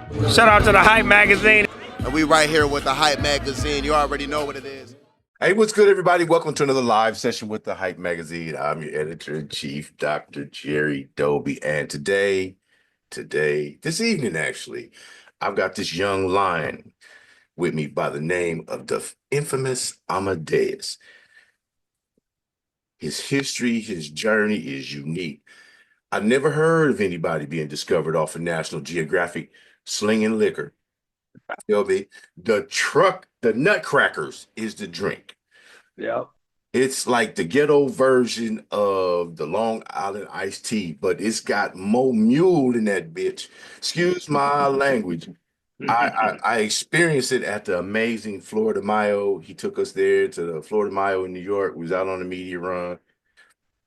Shout out to the Hype Magazine. And we right here with the Hype Magazine. You already know what it is. Hey, what's good, everybody? Welcome to another live session with the Hype Magazine. I'm your editor-in-chief, Dr. Jerry Doby. And this evening, actually, I've got this young lion with me by the name of the Inphamus Amadeuz. His history, his journey is unique. I've never heard of anybody being discovered off of National Geographic slinging liquor. Tell me, the Nutcrackers is the drink. Yep. It's like the ghetto version of the Long Island iced tea, but it's got more mule in that bitch. Excuse my language. I experienced it at the amazing Florida Mayo. He took us there to the Florida Mayo in New York. We was out on the media run.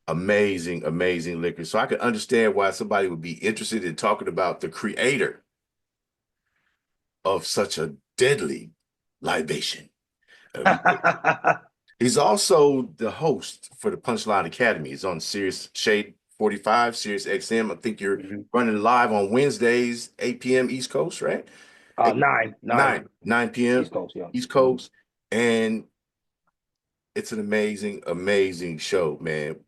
Amazing, amazing liquor. So I can understand why somebody would be interested in talking about the creator of such a deadly libation. He's also the host for the Punchline Academy. He's on Sirius Shade 45, SiriusXM. I think you're running live on Wednesdays, 8 p.m. East Coast, right? 9 p.m. East Coast, yeah. East Coast. And it's an amazing, amazing show, man.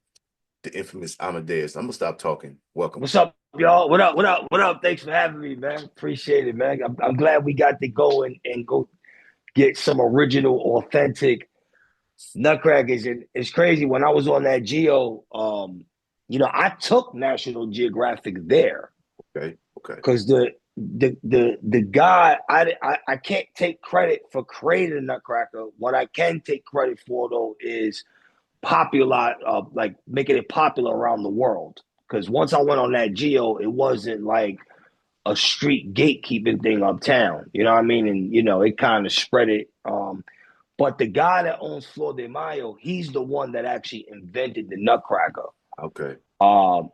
The Inphamus Amadeuz. I'm gonna stop talking. Welcome. What's up, y'all? What up? What up? What up? Thanks for having me, man. Appreciate it, man. I'm glad we got to go and go get some original, authentic Nutcrackers. And it's crazy. When I was on that Geo, I took National Geographic there. Okay. Because the guy, I can't take credit for creating a Nutcracker. What I can take credit for though is popular, like making it popular around the world. Because once I went on that Geo, it wasn't like a street gatekeeping thing uptown. You know what I mean? And it kind of spread it. But the guy that owns Flor de Mayo, he's the one that actually invented the Nutcracker. Okay.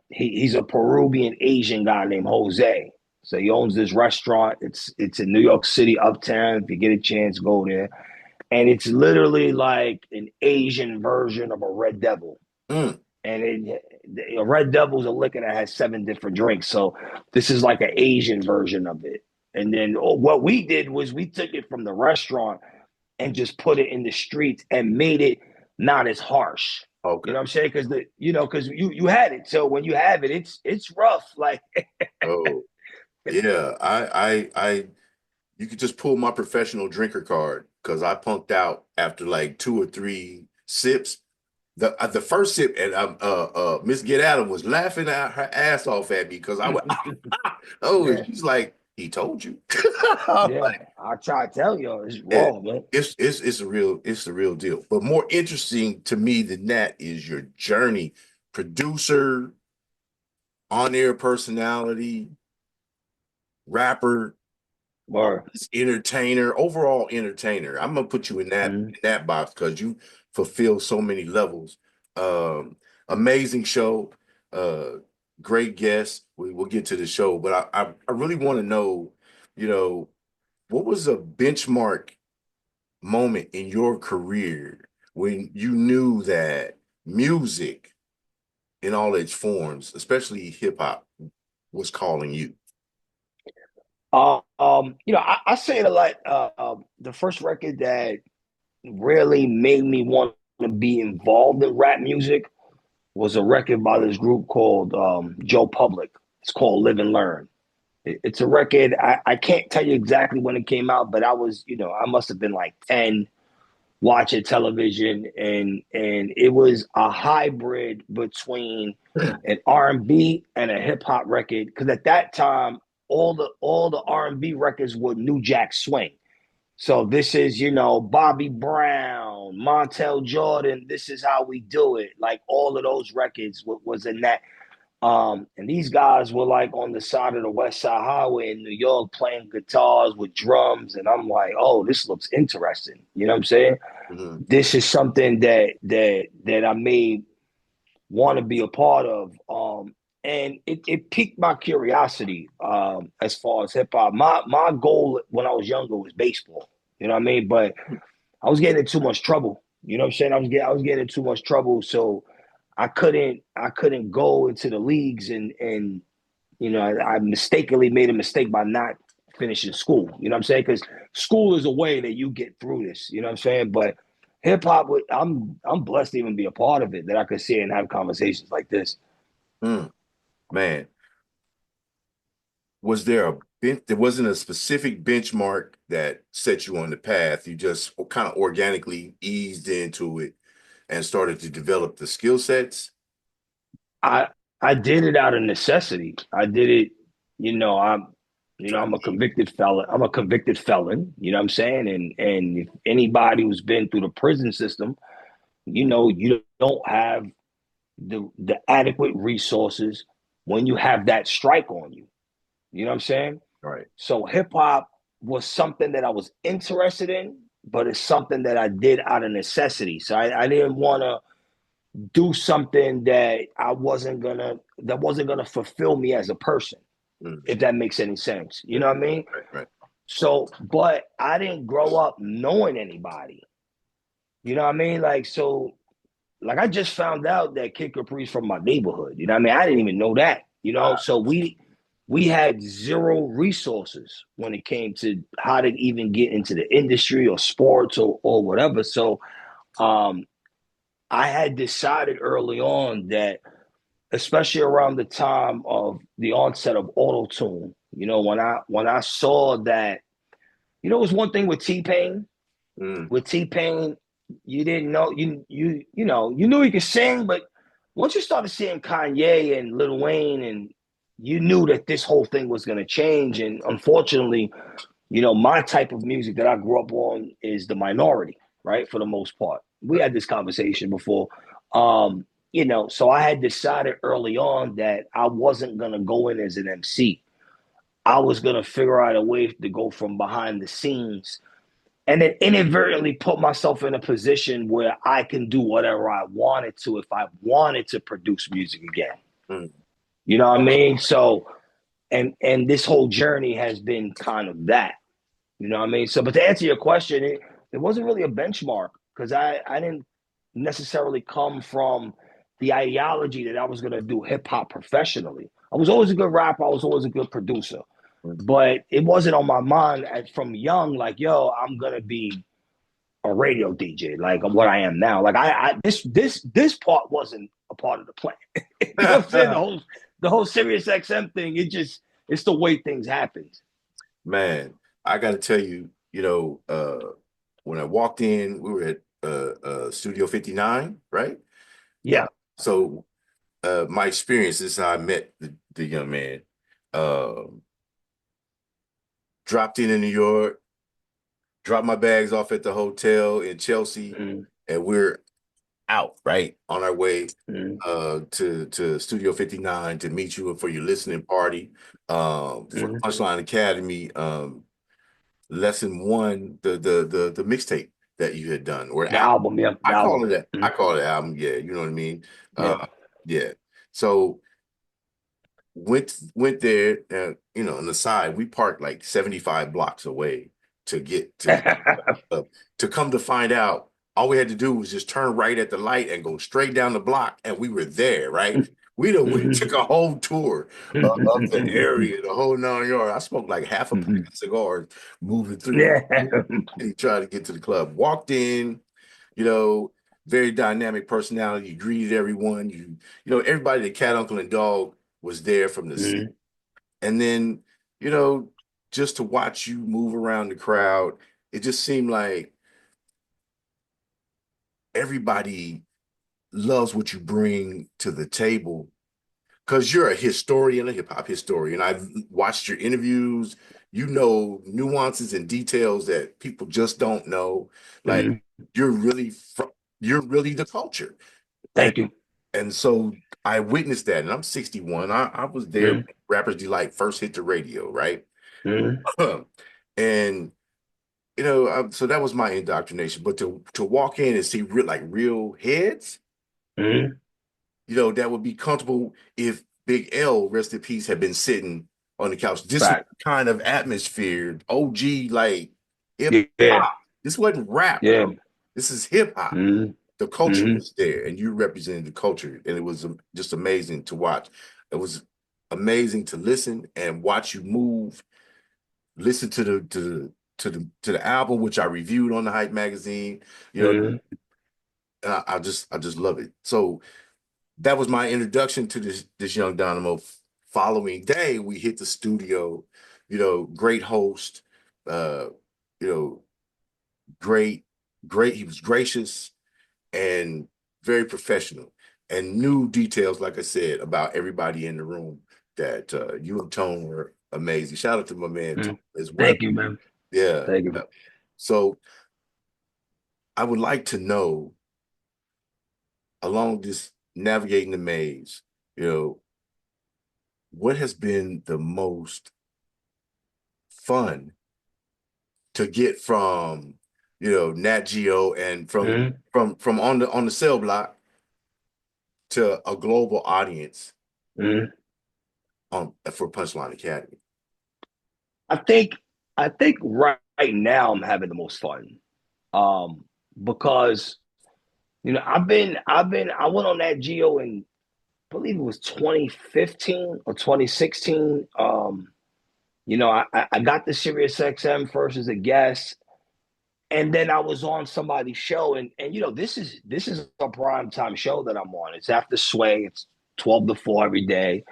He's a Peruvian Asian guy named Jose. So he owns this restaurant. It's in New York City, uptown. If you get a chance, go there. And it's literally like an Asian version of a Red Devil. And a Red Devil is a liquor that has 7 different drinks. So this is like an Asian version of it. And then what we did was we took it from the restaurant and just put it in the streets and made it not as harsh. Okay. You know what I'm saying? Because you had it. So when you have it, it's rough. Like oh yeah, I you could just pull my professional drinker card because I punked out after like 2 or 3 sips. The first sip, and Miss Get Adam was laughing at her ass off at me because I went, Yeah. She's like, he told you. Yeah, I try to tell you, it's raw, man. It's the real deal. But more interesting to me than that is your journey, producer, on-air personality, rapper, entertainer, overall entertainer. I'm gonna put you in that box because you fulfill so many levels. Amazing show, great guest. We'll get to the show, but I really want to know, what was a benchmark moment in your career when you knew that music in all its forms, especially hip hop, was calling you? I say it a lot. The first record that really made me want to be involved in rap music was a record by this group called Joe Public. It's called Live and Learn. It's a record. I can't tell you exactly when it came out, but I was, I must have been like 10 watching television, and it was a hybrid between an R&B and a hip hop record. Because at that time, all the R&B records were New Jack Swing. So this is, Bobby Brown, Montel Jordan. This is how we do it. Like all of those records was in that. And these guys were like on the side of the West Side Highway in New York playing guitars with drums. And I'm like, oh, this looks interesting. You know what I'm saying? Mm-hmm. This is something that I may want to be a part of. And it piqued my curiosity as far as hip hop. My goal when I was younger was baseball. You know what I mean? But I was getting in too much trouble. You know what I'm saying? I was getting in too much trouble. So I couldn't go into the leagues and I mistakenly made a mistake by not finishing school. You know what I'm saying? Because school is a way that you get through this. You know what I'm saying? But hip hop, I'm blessed to even be a part of it, that I could sit and have conversations like this. Man, was there there wasn't a specific benchmark that set you on the path. You just kind of organically eased into it and started to develop the skill sets? I did it out of necessity. I did it, I'm a convicted felon. I'm a convicted felon, you know what I'm saying? And if anybody who's been through the prison system, you don't have the adequate resources when you have that strike on you. You know what I'm saying? Right. So hip hop was something that I was interested in, but it's something that I did out of necessity. So I didn't want to do something that wasn't gonna fulfill me as a person, if that makes any sense. You know what I mean? Right. So, but I didn't grow up knowing anybody. You know what I mean? Like I just found out that Kid Capri's from my neighborhood. You know what I mean? I didn't even know that. So we had zero resources when it came to how to even get into the industry or sports or whatever. So I had decided early on that, especially around the time of the onset of auto tune, when I saw that, it was one thing with T-Pain. With T-Pain, you didn't know you knew he could sing, but once you started seeing Kanye and Lil Wayne, and you knew that this whole thing was going to change. And unfortunately, my type of music that I grew up on is the minority, right? For the most part. We had this conversation before. So I had decided early on that I wasn't going to go in as an MC. I was going to figure out a way to go from behind the scenes and then inadvertently put myself in a position where I can do whatever I wanted to if I wanted to produce music again. You know what I mean? So, and this whole journey has been kind of that. You know what I mean? So, but to answer your question, it wasn't really a benchmark, because I didn't necessarily come from the ideology that I was going to do hip hop professionally. I was always a good rapper. I was always a good producer. But it wasn't on my mind from young, like, yo, I'm going to be a radio DJ, like what I am now. Like this part wasn't a part of the plan. You know what I'm saying? The whole SiriusXM thing, it's the way things happen. Man, I got to tell you, when I walked in, we were at Studio 59, right? Yeah. So my experience is how I met the young man. Dropped in New York, dropped my bags off at the hotel in Chelsea, and we're out, right, on our way to Studio 59 to meet you for your listening party for Punchline Academy. Lesson 1, the mixtape that you had done, or the album, yeah. I call it that. I call it album, yeah. You know what I mean? Yeah. So went there, on the side. We parked like 75 blocks away to get to come to find out. All we had to do was just turn right at the light and go straight down the block, and we were there, right? We took a whole tour of the area, the whole 9 yards. I smoked like half a pack of cigars moving through. And tried to get to the club. Walked in, very dynamic personality. You greeted everyone. Everybody, the cat, uncle, and dog was there from the city. And then, just to watch you move around the crowd, it just seemed like everybody loves what you bring to the table, because you're a historian, a hip-hop historian. I've watched your interviews. Nuances and details that people just don't know. Like, you're really the culture. Thank you. And so I witnessed that, and I'm 61. I was there when Rappers Delight first hit the radio, right? And so that was my indoctrination. But to walk in and see real heads, that would be comfortable if Big L, rest in peace, had been sitting on the couch. This kind of atmosphere, OG, like hip hop. This wasn't rap. Yeah. This is hip hop. The culture was there, and you represented the culture, and it was just amazing to watch. It was amazing to listen and watch you move listened to the album, which I reviewed on the Hype magazine. You know, Mhm. I just love it. So that was my introduction to this young Dynamo. Following day, we hit the studio. Great host. Uh, you know, great. He was gracious and very professional, and knew details, like I said, about everybody in the room. That you and Tone were amazing. Shout out to my man Tone Mhm. as well. Thank you, man. Yeah. Thank you. So I would like to know, along this navigating the maze, you know, what has been the most fun to get from, Nat Geo and from Mhm. from on the cell block to a global audience Mhm. for Punchline Academy. I think right now I'm having the most fun. Because I went on that Geo in, I believe it was 2015 or 2016. I got the SiriusXM first as a guest, and then I was on somebody's show, and this is a prime time show that I'm on. It's after Sway. It's 12 to 4 every day.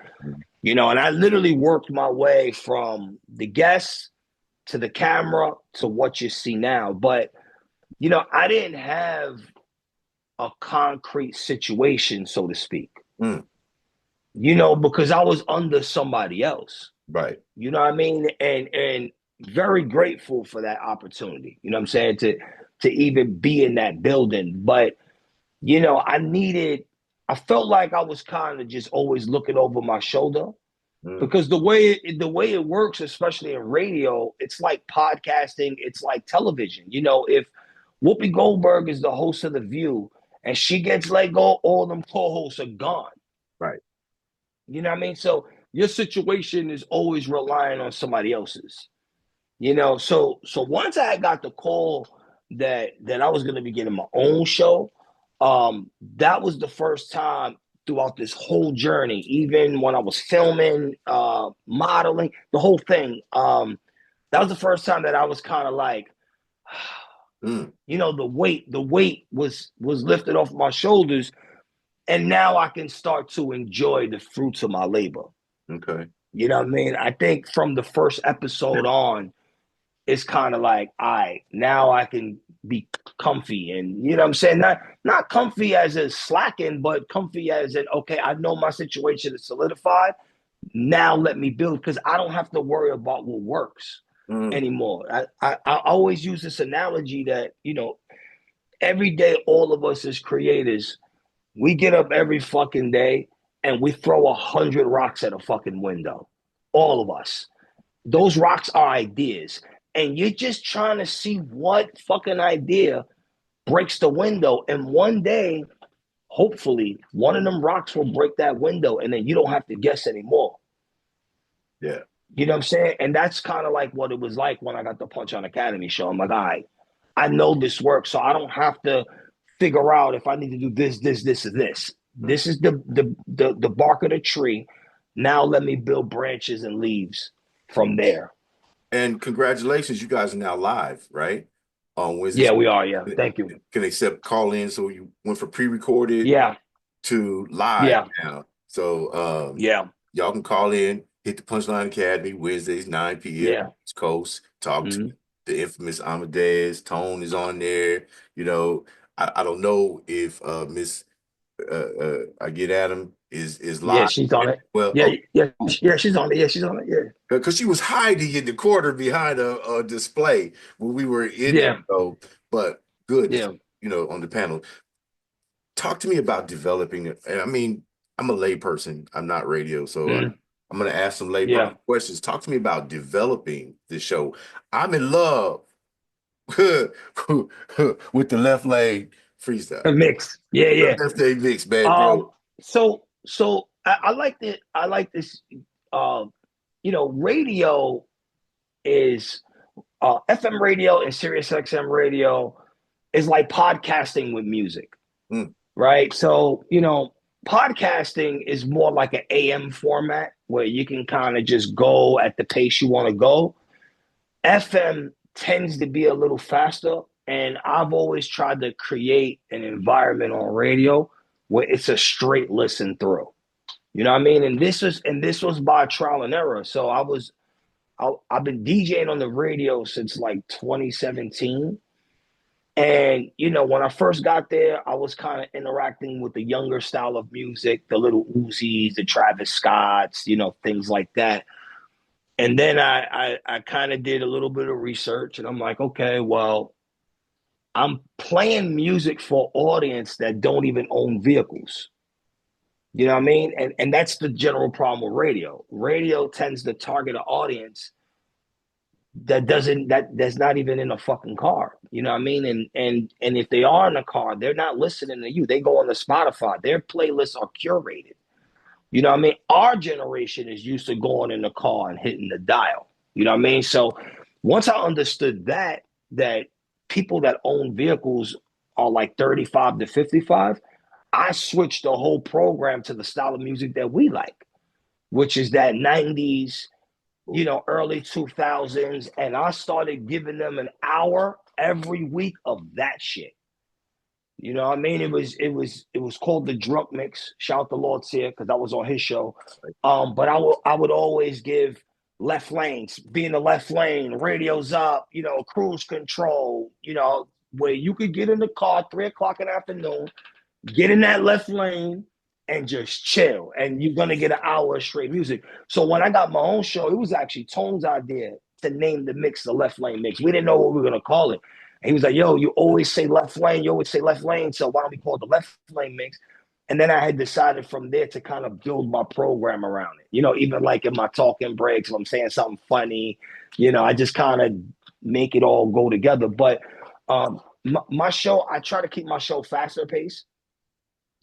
And I literally worked my way from the guest to the camera to what you see now. But I didn't have a concrete situation, so to speak. Mm, Because I was under somebody else. right. You know what I mean? And very grateful for that opportunity. You know what I'm saying? To even be in that building. But I felt like I was kind of just always looking over my shoulder, Mm, because the way it works, especially in radio, it's like podcasting, it's like television. If Whoopi Goldberg is the host of The View and she gets let go, all them co-hosts are gone. right. You know what I mean? So your situation is always relying on somebody else's. So once I got the call that I was going to be getting my own show, that was the first time throughout this whole journey, even when I was filming, modeling, the whole thing. That was the first time that I was kind of like, Mm, the weight was lifted off my shoulders, and now I can start to enjoy the fruits of my labor. okay. You know what I mean? I think from the first episode on, it's kind of like, all right, now I can be comfy, and you know what I'm saying? Not comfy as in slacking, but comfy as in, okay, I know my situation is solidified. Now let me build, because I don't have to worry about what works Mm, anymore. I always use this analogy that, every day, all of us as creators, we get up every fucking day and we throw 100 rocks at a fucking window. All of us. Those rocks are ideas. And you're just trying to see what fucking idea breaks the window. And one day, hopefully, one of them rocks will break that window, and then you don't have to guess anymore. yeah. You know what I'm saying? And that's kind of like what it was like when I got the Punchline Academy show. I'm like, all right, I know this works, so I don't have to figure out if I need to do this, this, this, or this. Mm. This is the bark of the tree. Now let me build branches and leaves from there. And congratulations, you guys are now live, right? On Yeah, Wednesdays. we are. Yeah, thank you. Can accept call in. So you went from pre-recorded Yeah, to live yeah, now. So yeah, y'all can call in, hit the Punchline Academy Wednesdays, 9 p.m. yeah. East Coast. Talk to Mhm. the infamous Amadeuz. Tone is on there. I don't know if Miss I get Adam is Yeah, live. she's on it. Well, Yeah, okay, yeah, yeah. She's on it. Yeah, she's on it. Yeah, because she was hiding in the corner behind a display when we were in there. yeah, So, but good, yeah. on the panel. Talk to me about developing it. And I mean, I'm a layperson. I'm not radio, so Mhm. I'm going to ask some Yeah. layperson questions. Talk to me about developing the show. I'm in love with the left leg A freestyle. mix. Yeah, yeah. Left leg mix, man, bro. So I like that. I like this. Radio is FM radio and Sirius XM radio is like podcasting with music, Mm, right? So podcasting is more like an AM format where you can kind of just go at the pace you want to go. FM tends to be a little faster, and I've always tried to create an environment on radio where it's a straight listen through. You know what I mean? And this was by trial and error. So I've been DJing on the radio since like 2017. And when I first got there, I was kind of interacting with the younger style of music, the little Uzis, the Travis Scotts, things like that. And then I kind of did a little bit of research, and I'm like, okay, well, I'm playing music for audience that don't even own vehicles. You know what I mean? And that's the general problem with radio. Radio tends to target an audience that's not even in a fucking car. You know what I mean? And if they are in a car, they're not listening to you. They go on the Spotify. Their playlists are curated. You know what I mean? Our generation is used to going in the car and hitting the dial. You know what I mean? So once I understood that people that own vehicles are like 35 to 55, I switched the whole program to the style of music that we like, which is that 90s, early 2000s. And I started giving them an hour every week of that shit. You know what I mean? It was called the Drunk Mix. Shout out to Lord Sear, because I was on his show. But I would always give left lanes, be in the left lane, radios up, cruise control, where you could get in the car 3 o'clock in the afternoon, get in that left lane and just chill. And you're gonna get an hour of straight music. So when I got my own show, it was actually Tone's idea to name the mix the Left Lane Mix. We didn't know what we were gonna call it. And he was like, yo, you always say left lane, so why don't we call it the Left Lane Mix? And then I had decided from there to kind of build my program around it. Even like in my talking breaks, if I'm saying something funny, I just kind of make it all go together. But my show, I try to keep my show faster paced.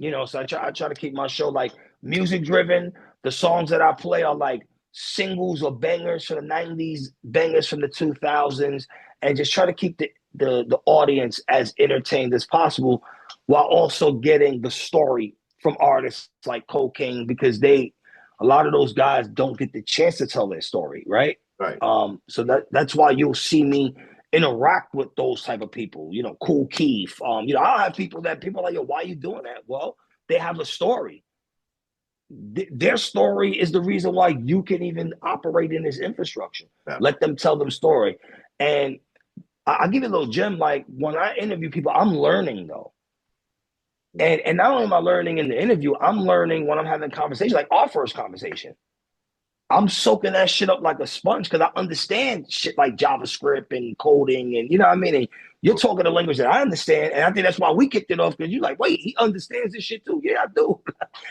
So I try to keep my show like music driven. The songs that I play are like singles or bangers from the 90s, bangers from the 2000s, and just try to keep the audience as entertained as possible, while also getting the story from artists like Cocaine, because a lot of those guys don't get the chance to tell their story, right? Right. So that's why you'll see me interact with those type of people, Cool Keith. I'll have people are like, yo, why are you doing that? Well, they have a story. Their story is the reason why you can even operate in this infrastructure. Yeah. Let them tell them story. And I'll give you a little gem. Like when I interview people, I'm learning though. And not only am I learning in the interview, I'm learning when I'm having conversation, like our first conversation. I'm soaking that shit up like a sponge because I understand shit like JavaScript and coding, and you know what I mean? And you're talking a language that I understand, and I think that's why we kicked it off, because you're like, wait, he understands this shit too. Yeah, I do.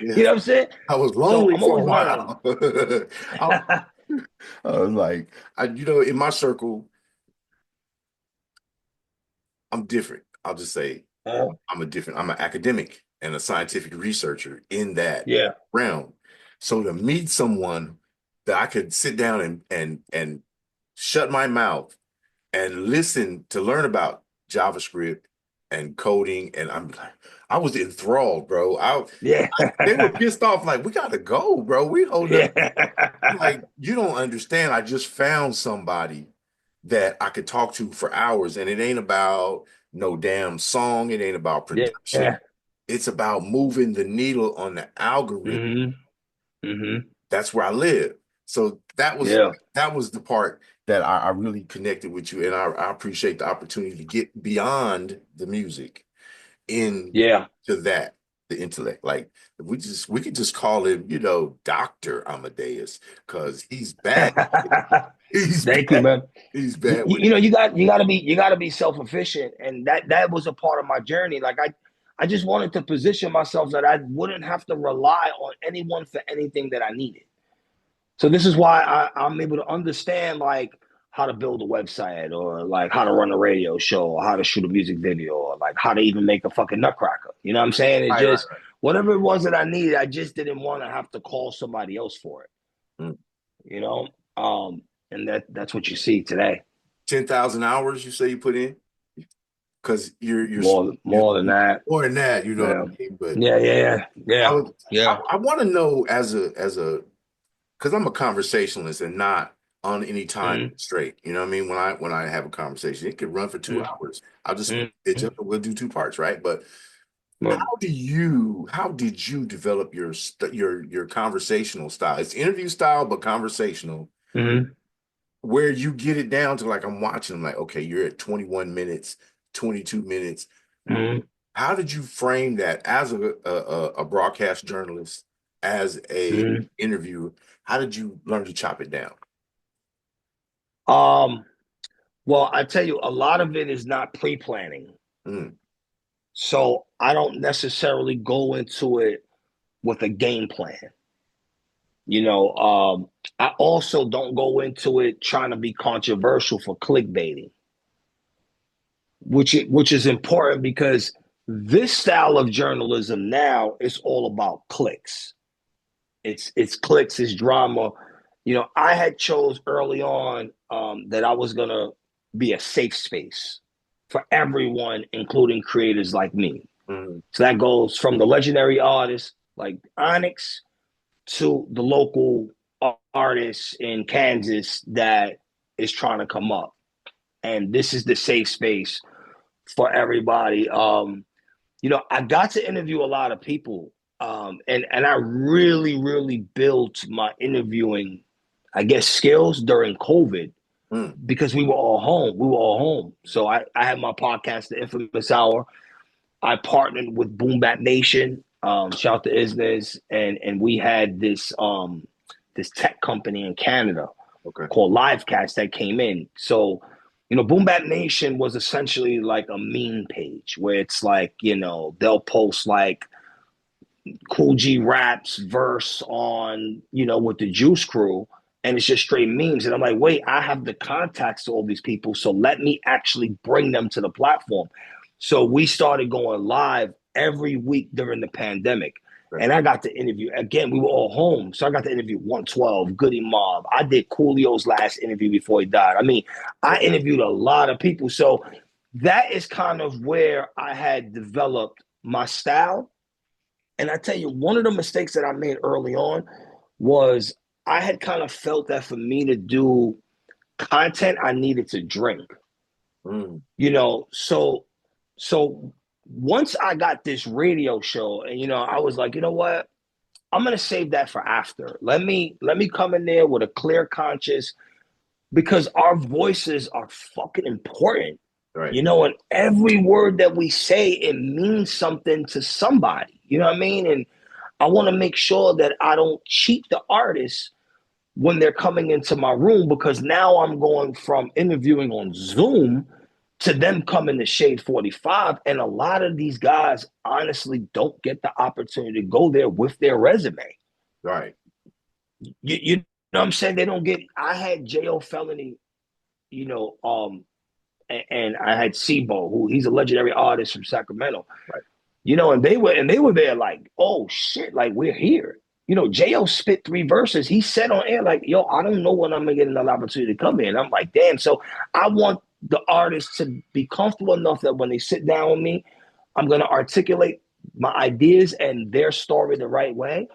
Yeah. You know what I'm saying? I was lonely for a while. I was like, in my circle, I'm different. I'll just say I'm an academic and a scientific researcher in that realm. So to meet someone that I could sit down and shut my mouth and listen to learn about JavaScript and coding, and I was enthralled, bro. They were pissed off, like, we gotta go, bro. We hold up. Like, you don't understand. I just found somebody that I could talk to for hours, and it ain't about no damn song. It ain't about production. Yeah. It's about moving the needle on the algorithm. Mm-hmm. That's where I live. So that was the part that I really connected with you, and I appreciate the opportunity to get beyond the music to that, the intellect. Like we could just call him, Dr. Amadeuz, because he's bad. Thank you, man. He's bad. You gotta be self-efficient, and that was a part of my journey. Like I just wanted to position myself that I wouldn't have to rely on anyone for anything that I needed. So this is why I'm able to understand like how to build a website, or like how to run a radio show, or how to shoot a music video, or like how to even make a fucking nutcracker. You know what I'm saying? It whatever it was that I needed, I just didn't want to have to call somebody else for it. And that's what you see today. 10,000 hours you say you put in? Because you're more than that. More than that, you know what I mean? But yeah. I want to know as a because I'm a conversationalist and not on any time straight. You know what I mean? When I have a conversation, it could run for 2 hours. I'll just pitch up and we'll do 2 parts, right? But how did you develop your conversational style? It's interview style, but conversational, where you get it down to like I'm watching, I'm like, okay, you're at 21 minutes, 22 minutes. How did you frame that as a broadcast journalist, as a interviewer? How did you learn to chop it down? Well, I tell you, a lot of it is not pre-planning. So I don't necessarily go into it with a game plan. I also don't go into it trying to be controversial for clickbaiting, which is important because this style of journalism now is all about clicks. It's clicks, it's drama. I had chose early on that I was gonna be a safe space for everyone, including creators like me. So that goes from the legendary artists like Onyx to the local artists in Kansas that is trying to come up. And this is the safe space for everybody. I got to interview a lot of people, and I really, really built my interviewing, I guess, skills during COVID because we were all home. So I had my podcast, The Inphamus Hour. I partnered with Boom Bap Nation. Shout out to Isnes, and we had this tech company in Canada called Livecast that came in. So, Boom Bap Nation was essentially like a meme page where it's like, they'll post like Cool G Raps verse on, with the Juice Crew, and it's just straight memes. And I'm like, wait, I have the contacts to all these people, so let me actually bring them to the platform. So we started going live every week during the pandemic. And I got to interview, again, we were all home. So I got to interview 112, Goody Mob. I did Coolio's last interview before he died. I mean, I interviewed a lot of people. So that is kind of where I had developed my style. And I tell you, one of the mistakes that I made early on was I had kind of felt that for me to do content, I needed to drink. So once I got this radio show, and I was like, you know what? I'm gonna save that for after. Let me come in there with a clear conscience because our voices are fucking important. Right. And every word that we say, it means something to somebody. You know what I mean? And I want to make sure that I don't cheat the artists when they're coming into my room, because now I'm going from interviewing on Zoom to them coming to Shade 45. And a lot of these guys honestly don't get the opportunity to go there with their resume. Right. You know what I'm saying? They don't get, I had J.O. Felony, and I had Sibo, who he's a legendary artist from Sacramento. Right. And they were there like, oh shit, like we're here. J.O. spit 3 verses. He said on air, like, yo, I don't know when I'm gonna get another opportunity to come in. I'm like, damn. So I want the artists to be comfortable enough that when they sit down with me, I'm gonna articulate my ideas and their story the right way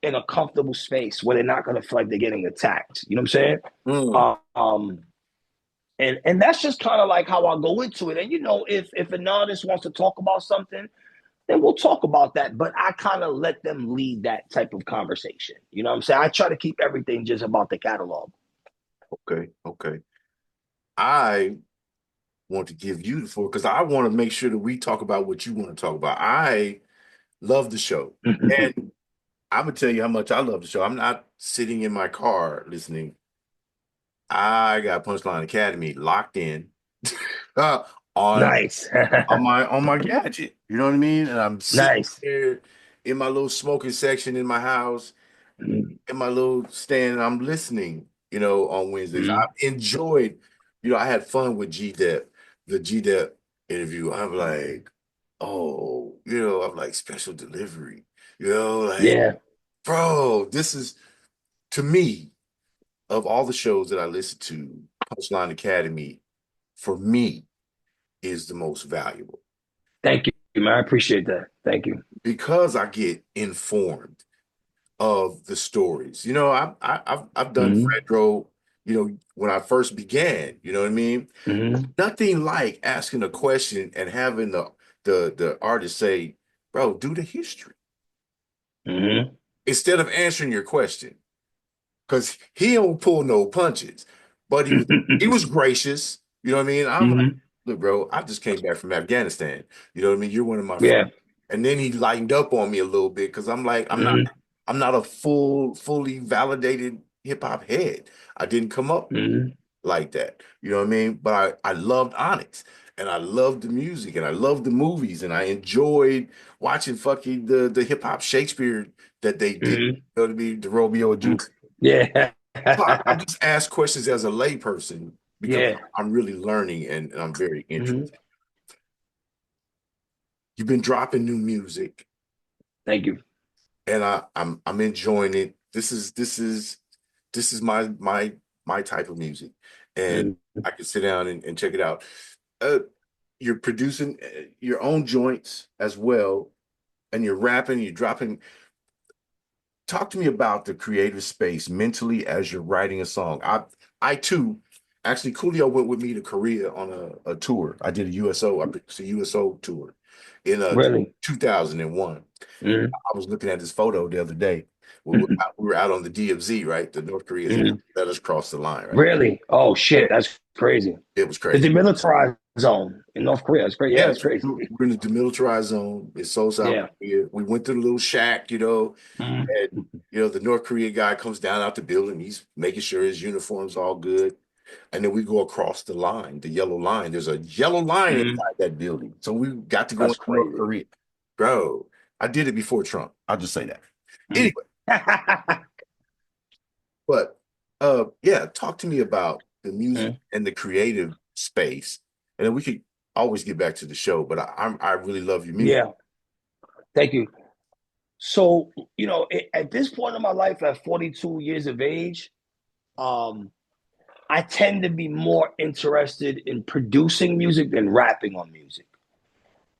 in a comfortable space where they're not gonna feel like they're getting attacked. You know what I'm saying? And that's just kind of like how I go into it. And if an artist wants to talk about something, then we'll talk about that. But I kind of let them lead that type of conversation. You know what I'm saying? I try to keep everything just about the catalog. Okay. I want to give you the floor because I want to make sure that we talk about what you want to talk about. I love the show. And I'm going to tell you how much I love the show. I'm not sitting in my car listening. I got Punchline Academy locked in on Nice. on my gadget. You know what I mean? And I'm sitting Nice. there in my little smoking section in my house, in my little stand, and I'm listening, on Wednesdays. I've enjoyed, I had fun with G-Dep, the G-Dep interview. I'm like, oh, I'm like, special delivery, Yeah. bro, this is, to me, of all the shows that I listen to, Punchline Academy, for me, is the most valuable. Thank you, man. I appreciate that. Thank you. Because I get informed of the stories. I've done Fredro, when I first began, you know what I mean? Mm-hmm. Nothing like asking a question and having the artist say, bro, do the history Mm-hmm. instead of answering your question. Because he don't pull no punches. But he was gracious. You know what I mean? I'm like, Mm-hmm. look, bro, I just came back from Afghanistan. You know what I mean? You're one of my friends. Yeah. And then he lightened up on me a little bit because I'm like, Mm-hmm. I'm not a fully validated hip hop head. I didn't come up Mm-hmm. like that. You know what I mean? But I loved Onyx and I loved the music and I loved the movies and I enjoyed watching fucking the hip hop Shakespeare that they did. Mm-hmm. You know what I mean? The Romeo and Juliet. Yeah. So I just ask questions as a layperson because Yeah. I'm really learning and I'm very Mm-hmm. interested. You've been dropping new music Thank you. and I'm enjoying it. This is my type of music. And Mm-hmm. I can sit down and check it out. Uh, you're producing your own joints as well, and you're rapping, you're dropping. Talk to me about the creative space mentally as you're writing a song. I too, actually, Coolio went with me to Korea on a tour. I did a USO, I produced a USO tour in Really. 2001. Mm-hmm. I was looking at this photo the other day. We were out on the DFZ, right? The North Koreans Mm-hmm. let us cross the line, right? Really? Oh shit, that's crazy. It was The crazy. demilitarized zone in North Korea. It's great. Yeah, Yeah, it's crazy. we're in the demilitarized zone. It's Seoul, South Yeah. Korea. We went to the little shack, and Mm-hmm. the North Korea guy comes down out the building. He's making sure his uniform's all good. And then we go across the line, the yellow line. There's a yellow line Mm-hmm. inside that building. So we got to go That's into North crazy. Korea. Bro, I did it before Trump. I'll just say that. Mm-hmm. Anyway, but yeah, talk to me about the music and the creative space. And then we could always get back to the show, but I really love your music. Yeah. Thank you. So, at this point in my life, at 42 years of age, um, I tend to be more interested in producing music than rapping on music.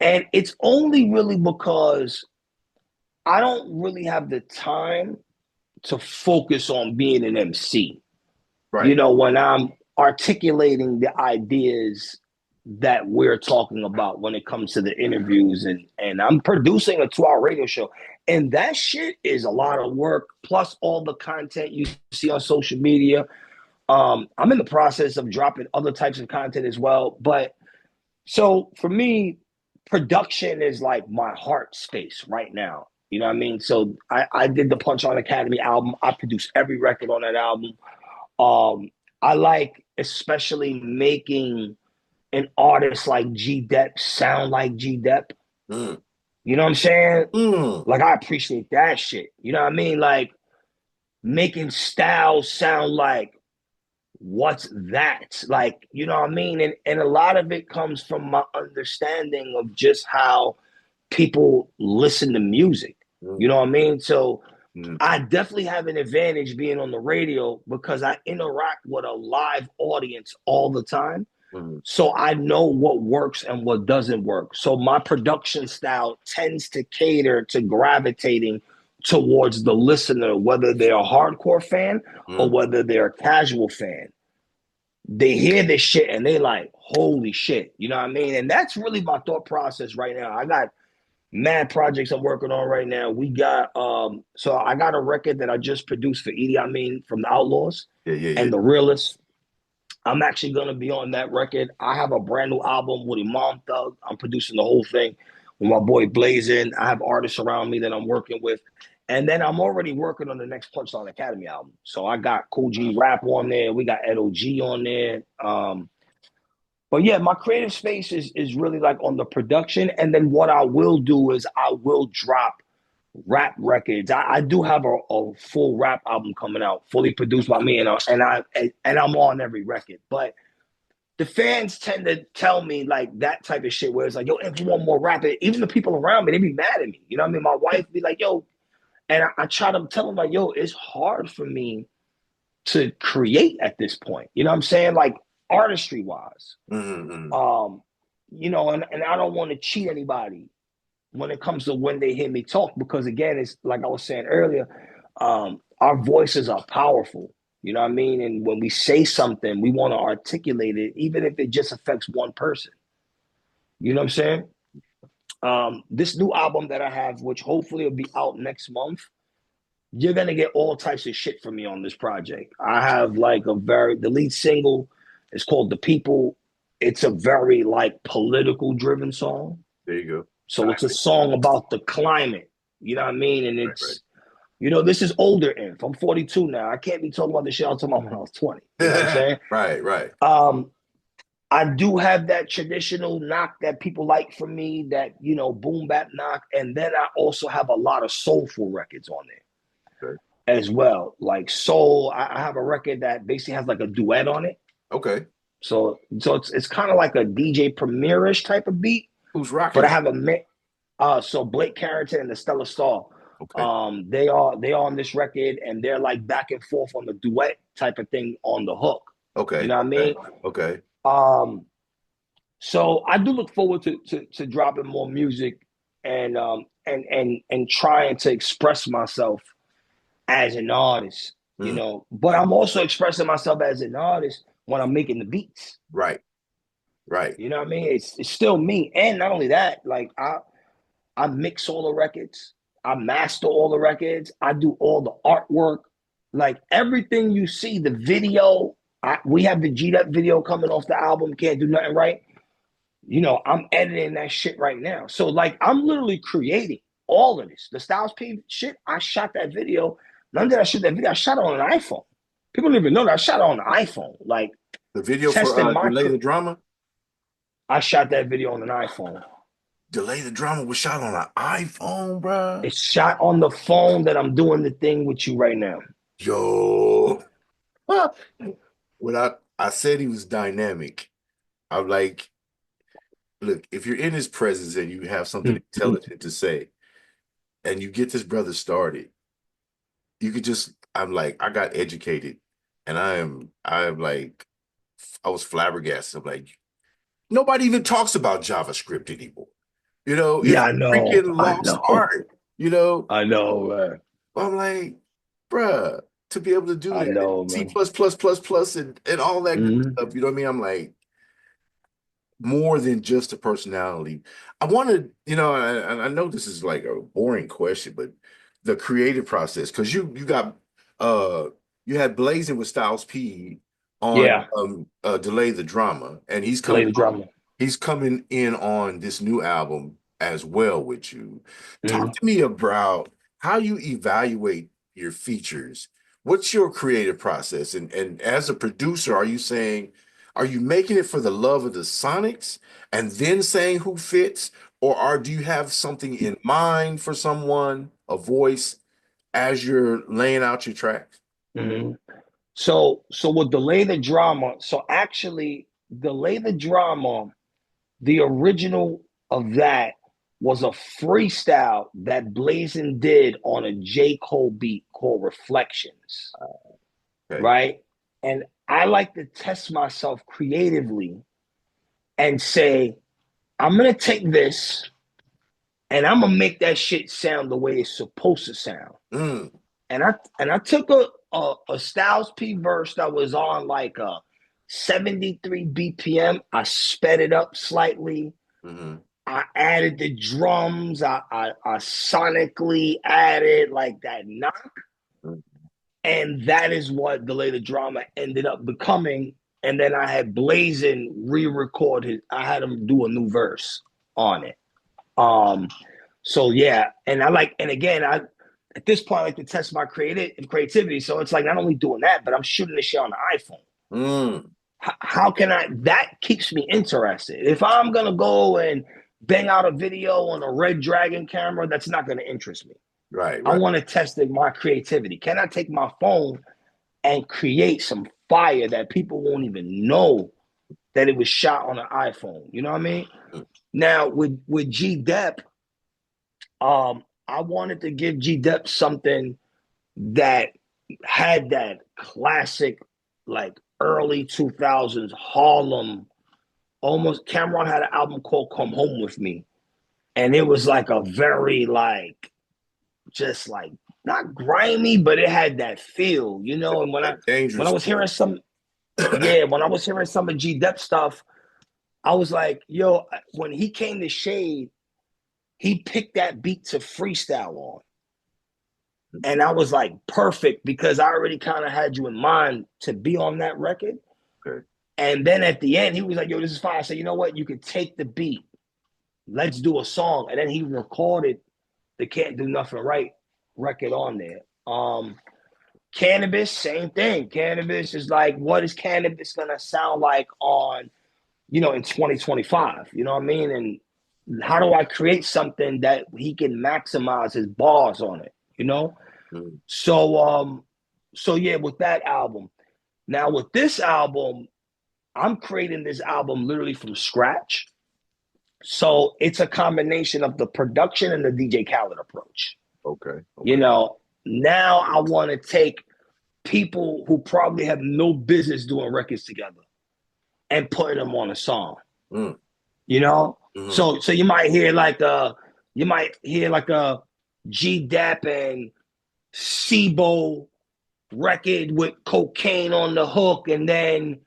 And it's only really because I don't really have the time to focus on being an MC. Right. When I'm articulating the ideas that we're talking about when it comes to the interviews and I'm producing a 2-hour radio show. And that shit is a lot of work, plus all the content you see on social media. I'm in the process of dropping other types of content as well. But so for me, production is like my heart space right now. You know what I mean? So I did the Punchline Academy album. I produced every record on that album. I like especially making an artist like G Dep sound like G Dep. Mm. You know what I'm saying? Mm. Like I appreciate that shit. You know what I mean? Like making Styles sound like what's that? Like, you know what I mean? And a lot of it comes from my understanding of just how people listen to music. Mm. You know what I mean? So I definitely have an advantage being on the radio because I interact with a live audience all the time. Mm. So I know what works and what doesn't work. So my production style tends to cater to gravitating towards the listener, whether they're a hardcore fan or whether they're a casual fan. They hear this shit and they like, holy shit. You know what I mean? And that's really my thought process right now. I got mad projects I'm working on right now. We got so I got a record that I just produced for Edie Amin from the Outlaws and the Realists. I'm actually gonna be on that record. I have a brand new album with Imam Thug. I'm producing the whole thing with my boy Blazin. I have artists around me that I'm working with. And then I'm already working on the next Punchline Academy album. So I got Cool G Rap on there. We got Ed OG on there. But yeah, my creative space is really like on the production. And then what I will do is I will drop rap records. I do have a full rap album coming out, fully produced by me, and I'm on every record. But the fans tend to tell me like that type of shit where it's like, yo, if you want more rap, even the people around me, they be mad at me. You know what I mean? My wife be like, yo, and I try to tell them like, yo, it's hard for me to create at this point. You know what I'm saying? Like artistry wise. Mm-hmm. And I don't want to cheat anybody when it comes to when they hear me talk, because again, it's like I was saying earlier, our voices are powerful. You know what I mean? And when we say something, we want to articulate it, even if it just affects one person. You know what I'm saying? This new album that I have, which hopefully will be out next month, you're gonna get all types of shit from me on this project. I have like the lead single is called "The People." It's a very like political driven song. There you go. So it's a song about the climate. You know what I mean? And it's this is older Inf. I'm 42 now. I can't be talking about this shit I was talking about when I was 20. You know what I'm saying? Right. I do have that traditional knock that people like from me, that, boom bap knock. And then I also have a lot of soulful records on there as well. Like soul, I have a record that basically has like a duet on it. Okay. So it's kind of like a DJ Premier-ish type of beat. Who's rocking? But I have so Blake Carrington and the Stella Star. Okay. They are on this record, and they're like back and forth on the duet type of thing on the hook. Okay. You know what I mean? Okay. So I do look forward to dropping more music and trying to express myself as an artist, but I'm also expressing myself as an artist when I'm making the beats. Right. You know what I mean? It's still me. And not only that, like I mix all the records, I master all the records, I do all the artwork, like everything you see, the video. We have the G-Dep video coming off the album, Can't Do Nothing Right. I'm editing that shit right now. So like I'm literally creating all of this. The Styles P shit, I shot that video. None did I shoot that video. I shot it on an iPhone. People don't even know that I shot it on an iPhone. Like the video for Delay the Drama? I shot that video on an iPhone. Delay the Drama was shot on an iPhone, bro. It's shot on the phone that I'm doing the thing with you right now. Yo. When I said he was dynamic, I'm like, look, if you're in his presence and you have something intelligent to say, and you get this brother started, you could just, I'm like, I got educated, and I'm like, I was flabbergasted. I'm like, nobody even talks about JavaScript anymore. Yeah, I know. Freaking lost art. I know, man. I'm like, bruh, to be able to do that, C++, and all that good stuff. You know what I mean? I'm like, more than just a personality. I wanted, and I know this is like a boring question, but the creative process, because you had Blazing with Styles P on Delay the Drama, and he's coming in on this new album as well with you. Talk to me about how you evaluate your features. What's your creative process? And as a producer, are you making it for the love of the sonics and then saying who fits? Or do you have something in mind for someone, a voice, as you're laying out your tracks? Mm-hmm. So with Delay the Drama, so actually Delay the Drama, the original of that was a freestyle that Blazin did on a J. Cole beat called Reflections. Right? And I like to test myself creatively and say, I'm going to take this and I'm going to make that shit sound the way it's supposed to sound. And I took a Styles P verse that was on like a 73 BPM. I sped it up slightly. I added the drums. I sonically added like that knock. And that is what Delay the Drama ended up becoming. And then I had Blazin re-record it. I had him do a new verse on it. So yeah, and again, at this point I like to test my creativity. So it's like not only doing that, but I'm shooting the shit on the iPhone. How can that keeps me interested. If I'm gonna go and bang out a video on a Red Dragon camera, that's not gonna interest me. Right. I want to test my creativity. Can I take my phone and create some fire that people won't even know that it was shot on an iPhone? You know what I mean? Now with G-Dep, I wanted to give G-Dep something that had that classic, like early 2000s Harlem. Almost, Cameron had an album called Come Home With Me. And it was like a very just like not grimy, but it had that feel, you know. And when I dangerous. was hearing some, yeah, when I was hearing some of G Dep stuff, I was like, yo, when he came to Shade, he picked that beat to freestyle on. And I was like, perfect, because I already kind of had you in mind to be on that record. Okay. And then at the end, he was like, yo, this is fine. I said, you know what? You could take the beat. Let's do a song. And then he recorded the Can't Do Nothing Right record on there. Cannabis, same thing. Cannabis is like, what is Cannabis going to sound like on, in 2025? You know what I mean? And how do I create something that he can maximize his bars on it, Mm-hmm. So yeah, with that album. Now with this album, I'm creating this album literally from scratch. So it's a combination of the production and the DJ Khaled approach. Okay. Now I want to take people who probably have no business doing records together and putting them on a song. Mm-hmm. So you might hear like a G Dap and Sibo record with cocaine on the hook, and then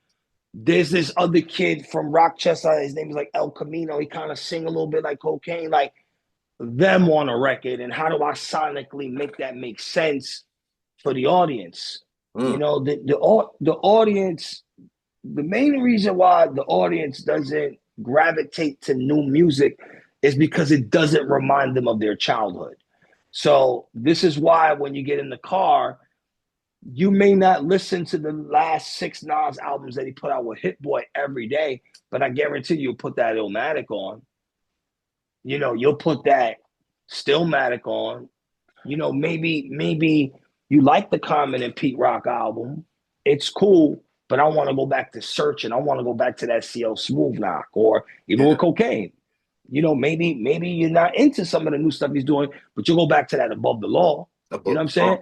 there's this other kid from Rochester. His name is like El Camino. He kind of sing a little bit like cocaine, like them on a record. And how do I sonically make that make sense for the audience? The audience. The main reason why the audience doesn't gravitate to new music is because it doesn't remind them of their childhood. So this is why when you get in the car, you may not listen to the last 6 Nas albums that he put out with Hit Boy every day, but I guarantee you'll put that Illmatic on. You'll put that Stillmatic on. Maybe you like the Common and Pete Rock album. It's cool, but I want to go back to Searching. I want to go back to that CL Smooth knock, or even with Cocaine. Maybe you're not into some of the new stuff he's doing, but you'll go back to that Above the Law. You know what I'm saying?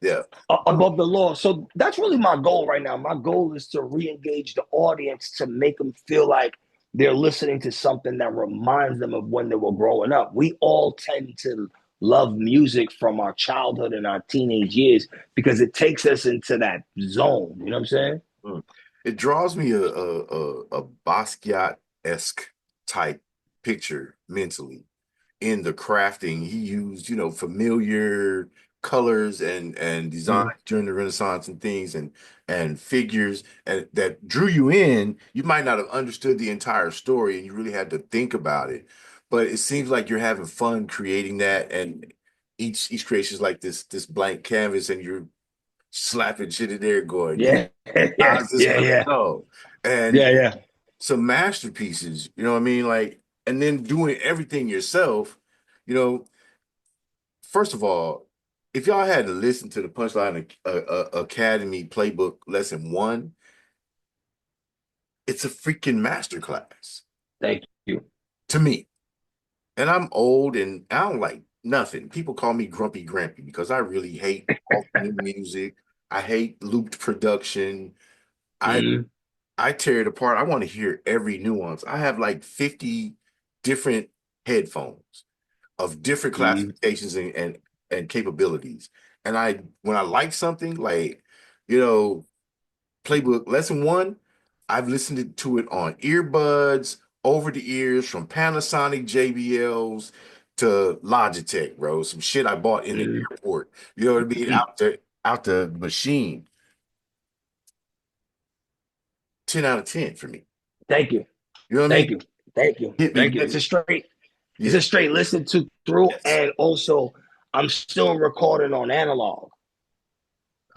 Yeah. Above the Law. So that's really my goal right now. My goal is to re-engage the audience, to make them feel like they're listening to something that reminds them of when they were growing up. We all tend to love music from our childhood and our teenage years because it takes us into that zone. You know what I'm saying? It draws me a Basquiat-esque type picture mentally. In the crafting, he used, familiar colors and design during the Renaissance and things and figures and that drew you in. You might not have understood the entire story and you really had to think about it. But it seems like you're having fun creating that, and each creation is like this blank canvas, and you're slapping shit in there going, how's this gonna go? And some masterpieces, you know what I mean? Like, and then doing everything yourself, first of all, if y'all had to listen to the Punchline Academy playbook lesson 1, it's a freaking masterclass. Thank you. To me. And I'm old and I don't like nothing. People call me Grumpy Grampy because I really hate new music. I hate looped production. I tear it apart. I want to hear every nuance. I have like 50 different headphones of different classifications and capabilities. And when I like something, like, playbook lesson 1, I've listened to it on earbuds, over the ears, from Panasonic JBLs to Logitech, bro. Some shit I bought in the airport. You know what I mean? Out the machine. 10 out of 10 for me. Thank you. You know what I mean? Thank you. It's a straight listen to through, and also I'm still recording on analog.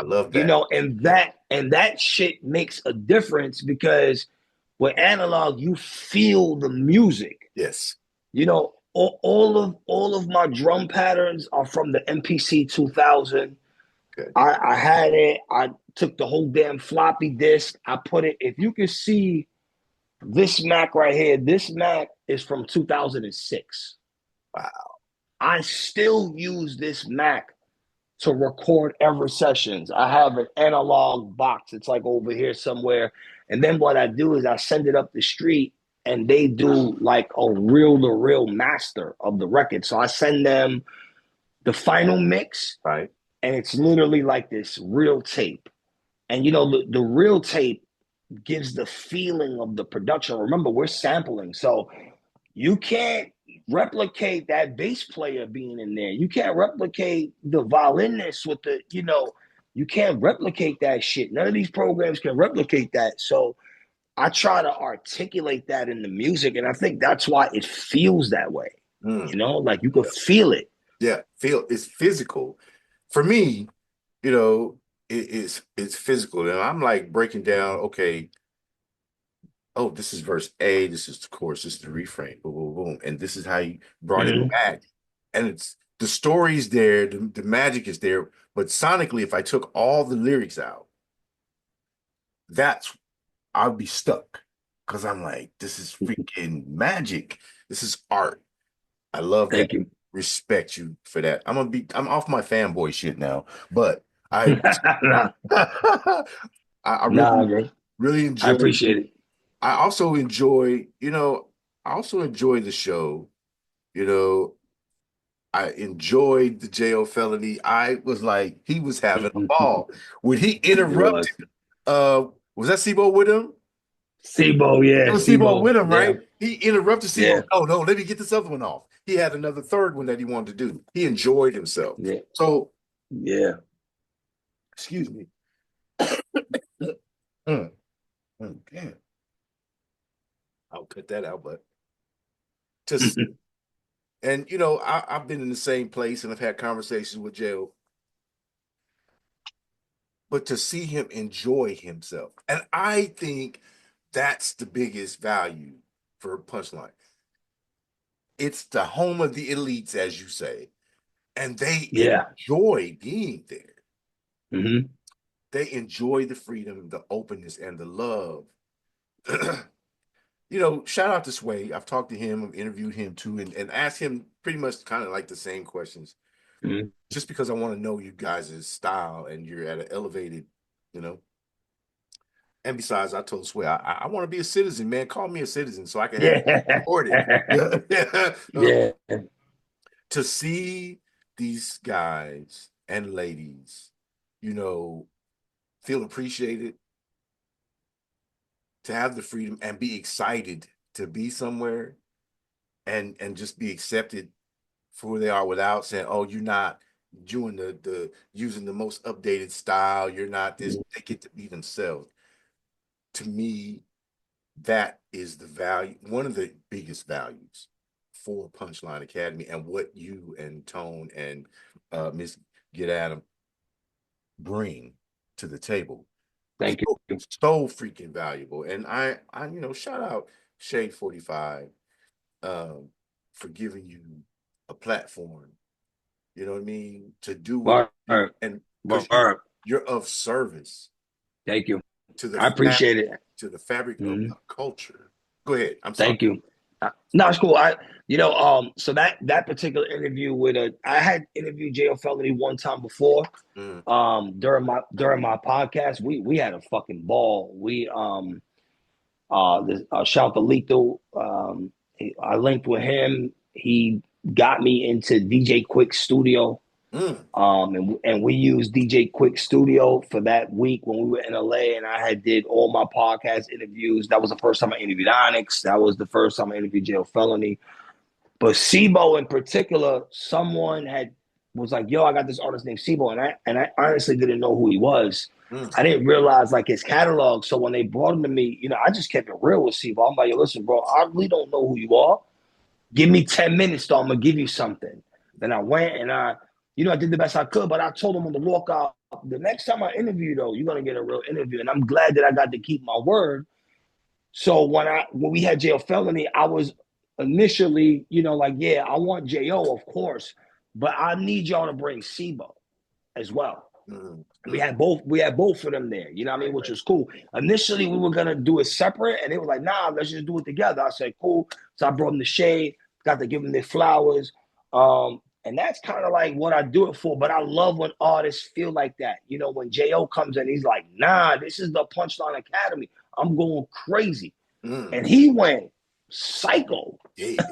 I love that. And that shit makes a difference because with analog, you feel the music. Yes. All of my drum patterns are from the MPC 2000. Okay. I had it. I took the whole damn floppy disk. I put it. If you can see this Mac right here, this Mac is from 2006. Wow. I still use this Mac to record every sessions. I have an analog box. It's like over here somewhere. And then what I do is I send it up the street and they do like a reel-to-reel master of the record. So I send them the final mix, Right. and it's literally like this real tape. And the real tape gives the feeling of the production. Remember, we're sampling, so you can't replicate that bass player being in there. You can't replicate the violinist with you can't replicate that shit. None of these programs can replicate that. So I try to articulate that in the music, and I think that's why it feels that way. Like you could feel it. Yeah, it's physical. For me, it's physical. And I'm like breaking down, okay, oh, this is verse A, this is the chorus, this is the refrain, boom, boom, boom. And this is how you brought it back. And it's the story's there, the magic is there. But sonically, if I took all the lyrics out, I'd be stuck. Because I'm like, this is freaking magic. This is art. I love that. Thank you. Respect you for that. I'm off my fanboy shit now, but I I really I enjoy. appreciate it. I also enjoy, the show. I enjoyed the jail felony. I was like, he was having a ball when he interrupted. Was that Sibo with him? Sibo, yeah, It was Sibo with him, yeah. right? He interrupted Sibo. Yeah. Oh no, let me get this other one off. He had another third one that he wanted to do. He enjoyed himself. Yeah. So, yeah. Excuse me. Damn. I'll cut that out, but and I've been in the same place and I've had conversations with Jail, but to see him enjoy himself, and I think that's the biggest value for Punchline. It's the home of the elites, as you say, and they enjoy being there. They enjoy the freedom, the openness, and the love. Shout out to Sway. I've talked to him, I've interviewed him too, and asked him pretty much kind of like the same questions. Just because I want to know you guys' style and you're at an elevated, And besides, I told Sway, I want to be a citizen, man. Call me a citizen so I can have support it. To see these guys and ladies, feel appreciated, to have the freedom and be excited to be somewhere and just be accepted for who they are without saying, oh, you're not doing the using the most updated style, you're not this. They get to be themselves. To me, that is the value, one of the biggest values for Punchline Academy, and what you and Tone and Miss Get Adam bring to the table. Thank you. It's so freaking valuable. And I shout out Shade 45 for giving you a platform, you know what I mean, to do what and you're of service. Thank you. I appreciate it. To the fabric of the culture. Go ahead. I'm sorry. Thank you. No, it's cool. So that particular interview I had interviewed J.O. Felony one time before. During my podcast, we had a fucking ball. We shout to Lethal. I linked with him. He got me into DJ Quick Studio. And we used DJ Quick Studio for that week when we were in LA, and I did all my podcast interviews. That was the first time I interviewed Onyx. That was the first time I interviewed Jail Felony. But Sibo in particular, someone was like, yo, I got this artist named Sibo, and I honestly didn't know who he was. I didn't realize like his catalog. So when they brought him to me, I just kept it real with Sibo. I'm like, yo, listen, bro, I really don't know who you are. Give me 10 minutes, though. I'm gonna give you something. Then I went and I did the best I could, but I told him on the walkout, the next time I interview, though, you're going to get a real interview. And I'm glad that I got to keep my word. So when we had J.O. Felony, I was initially, yeah, I want J.O., of course, but I need y'all to bring Sibo as well. We had both of them there, you know what I mean, which was cool. Initially, we were going to do it separate, and they were like, nah, let's just do it together. I said, cool. So I brought them the shade, got to give them their flowers. And that's kind of like what I do it for. But I love when artists feel like that. When J.O. comes in, he's like, nah, this is the Punchline Academy. I'm going crazy. And he went psycho. Yeah,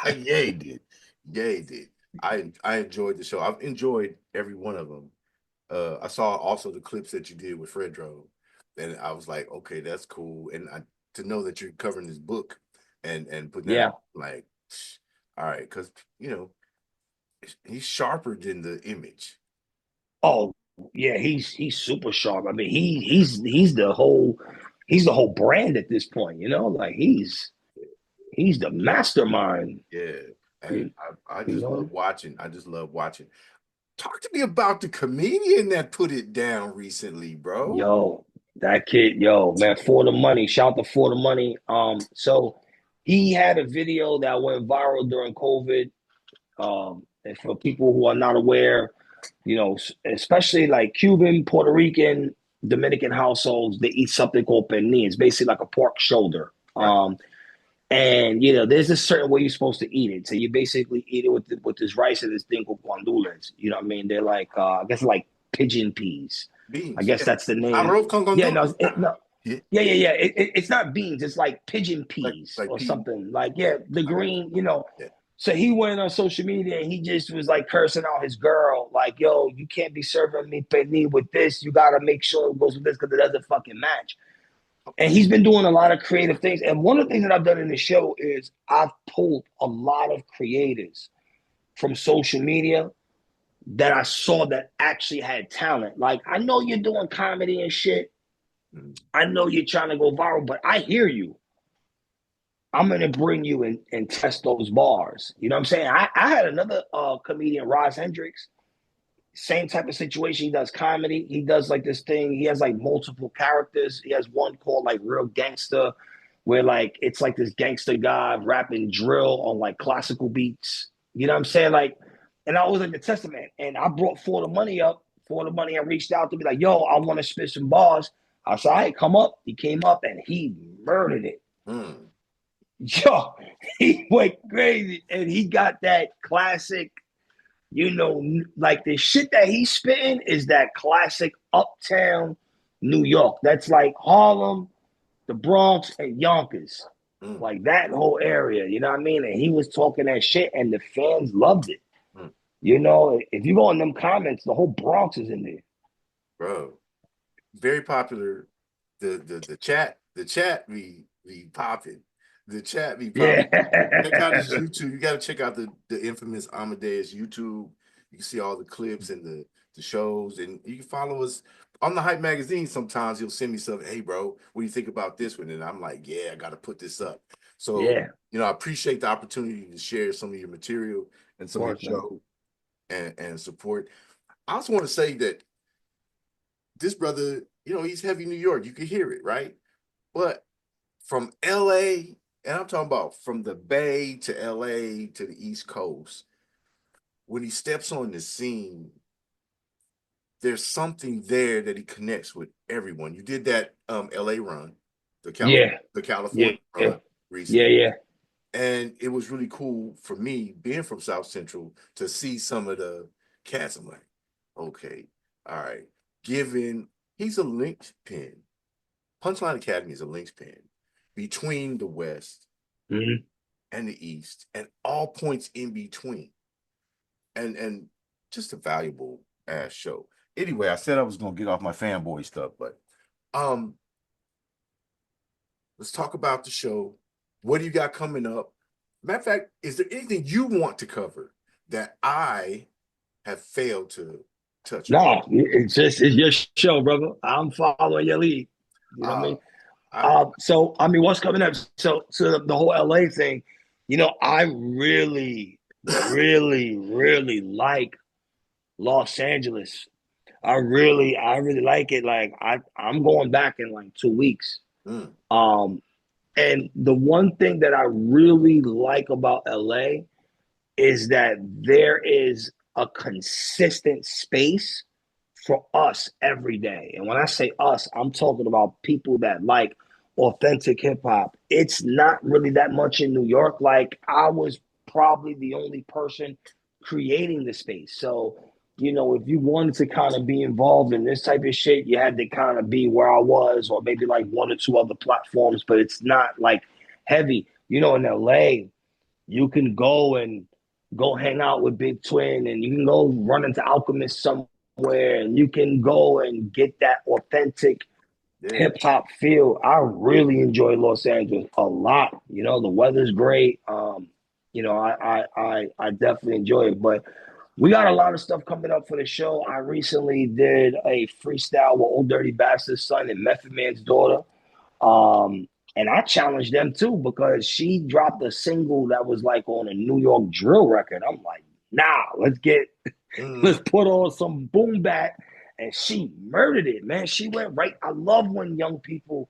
he did. I enjoyed the show. I've enjoyed every one of them. I saw also the clips that you did with Fredro, and I was like, okay, that's cool. And to know that you're covering this book and putting that Yeah. out, like, all right, because he's sharper than the image. Oh, yeah, he's super sharp. I mean, he's the whole brand at this point, like he's the mastermind. Yeah, and You, I you just love know? watching. I just love watching. Talk to me about the comedian that put it down recently, bro. Yo, that kid, man, for the money. Shout out to for the money. So he had a video that went viral during COVID. And for people who are not aware, especially like Cuban, Puerto Rican, Dominican households, they eat something called pernil. It's basically like a pork shoulder. Right. And there's a certain way you're supposed to eat it. So you basically eat it with this rice and this thing called guandules. You know what I mean? They're like I guess like pigeon peas. I Beans, guess yeah. that's the name. Arroz con Yeah, no, gandules. no. Yeah, Yeah. It's not beans. It's like pigeon like peas like or peas. something. Like the I got green. you. Yeah. So he went on social media and he just was like cursing out his girl, like, "Yo, you can't be serving me pernil with this. You got to make sure it goes with this because it doesn't fucking match." And he's been doing a lot of creative things. And one of the things that I've done in the show is I've pulled a lot of creators from social media that I saw that actually had talent. Like, I know you're doing comedy and shit. Mm. I know you're trying to go viral, but I hear you. I'm going to bring you in and test those bars. You know what I'm saying? I had another comedian, Roz Hendricks, same type of situation. He does comedy. He does like this thing. He has like multiple characters. He has one called like Real Gangster, where like it's like this gangster guy rapping drill on like classical beats. You know what I'm saying? Like, and I was like the testament. And I brought For the Money up. For the Money, I reached out to be like, "Yo, I want to spit some bars." I said, "All right, come up." He came up and he murdered it. Mm. Yo, he went crazy, and he got that classic. Like the shit that he's spitting is that classic uptown New York. That's like Harlem, the Bronx, and Yonkers. Mm. Like that whole area, you know what I mean? And he was talking that shit and the fans loved it. Mm. If you go in them comments, the whole Bronx is in there. Bro, very popular. The chat be popping. The chat be popping. Check out his Yeah. YouTube. You got to check out the infamous Amadeus YouTube. You can see all the clips and the shows, and you can follow us on the Hype Magazine. Sometimes he'll send me something. Hey, bro, what do you think about this one? And I'm like, yeah, I got to put this up. So, Yeah. I appreciate the opportunity to share some of your material and Of some of your course, man. show and support. I also want to say that this brother, he's heavy New York. You can hear it, right? But from LA, and I'm talking about from the Bay to LA to the East Coast, when he steps on the scene, there's something there that he connects with everyone. You did that LA run, Yeah. the Yeah. California Yeah. run recently. Yeah. And it was really cool for me, being from South Central, to see some of the cats. I'm like, okay, all right. Given he's a linchpin, Punchline Academy is a linchpin between the West Mhm. and the East and all points in between. And just a valuable ass show. Anyway, I said I was gonna get off my fanboy stuff, but um let's talk about the show. What do you got coming up? Matter of fact, is there anything you want to cover that I have failed to touch on? No, it's your show, brother. I'm following your lead. You know what I Uh, mean? I So I mean, what's coming up? So the whole LA thing, I really, really, really like Los Angeles. I really like it. Like I'm going back in like 2 weeks. mm, Um, and the one thing that I really like about LA is that there is a consistent space for us every day. And when I say us, I'm talking about people that like authentic hip hop. It's not really that much in New York. Like I was probably the only person creating the space. So, if you wanted to kind of be involved in this type of shit, you had to kind of be where I was, or maybe like one or two other platforms, but it's not like heavy. In LA, you can go and go hang out with Big Twin, and you can go run into Alchemist somewhere, and you can go and get that authentic Yeah. hip hop feel. I really enjoy Los Angeles a lot. You know, the weather's great. You know, I definitely enjoy it. But we got a lot of stuff coming up for the show. I recently did a freestyle with Old Dirty Bastard's son and Method Man's daughter. And I challenged them too because she dropped a single that was like on a New York drill record. I'm like, nah, let's put on some boom bap. And she murdered it, man. She went right. I love when young people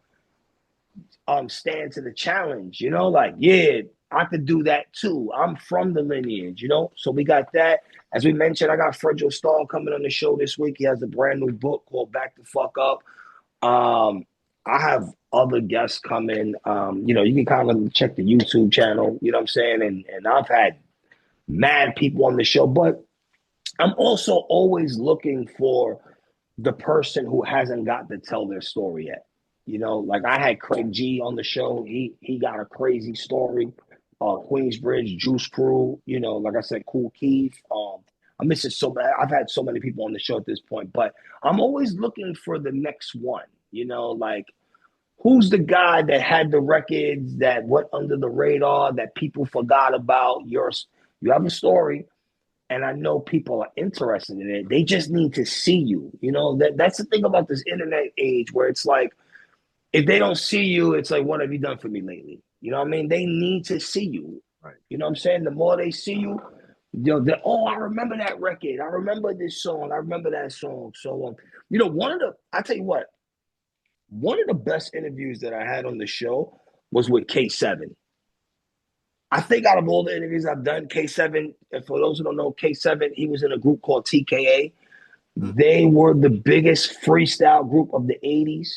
stand to the challenge, you know, like, yeah, I could do that too. I'm from the lineage, you know. So we got that. As we mentioned, I got Fredro Starr coming on the show this week. He has a brand new book called Back the Fuck Up. I have other guests coming. You know, you can kind of check the YouTube channel, you know what I'm saying? And I've had mad people on the show, but I'm also always looking for the person who hasn't got to tell their story yet. You know, like I had Craig G on the show. He got a crazy story. Queensbridge, Juice Crew, you know, like I said, Cool Keith. I'm missing so bad. I've had so many people on the show at this point, but I'm always looking for the next one. You know, like who's the guy that had the records that went under the radar that people forgot about? You have a story, and I know people are interested in it. They just need to see you. You know, that's the thing about this internet age where it's like, if they don't see you, it's like, what have you done for me lately? You know what I mean? They need to see you. Right. You know what I'm saying? The more they see you, you know, oh, I remember that record. I remember this song. I remember that song. So, you know, I tell you what, one of the best interviews that I had on the show was with K7. I think out of all the interviews I've done, K7, and for those who don't know, K7, he was in a group called TKA. They were the biggest freestyle group of the 80s.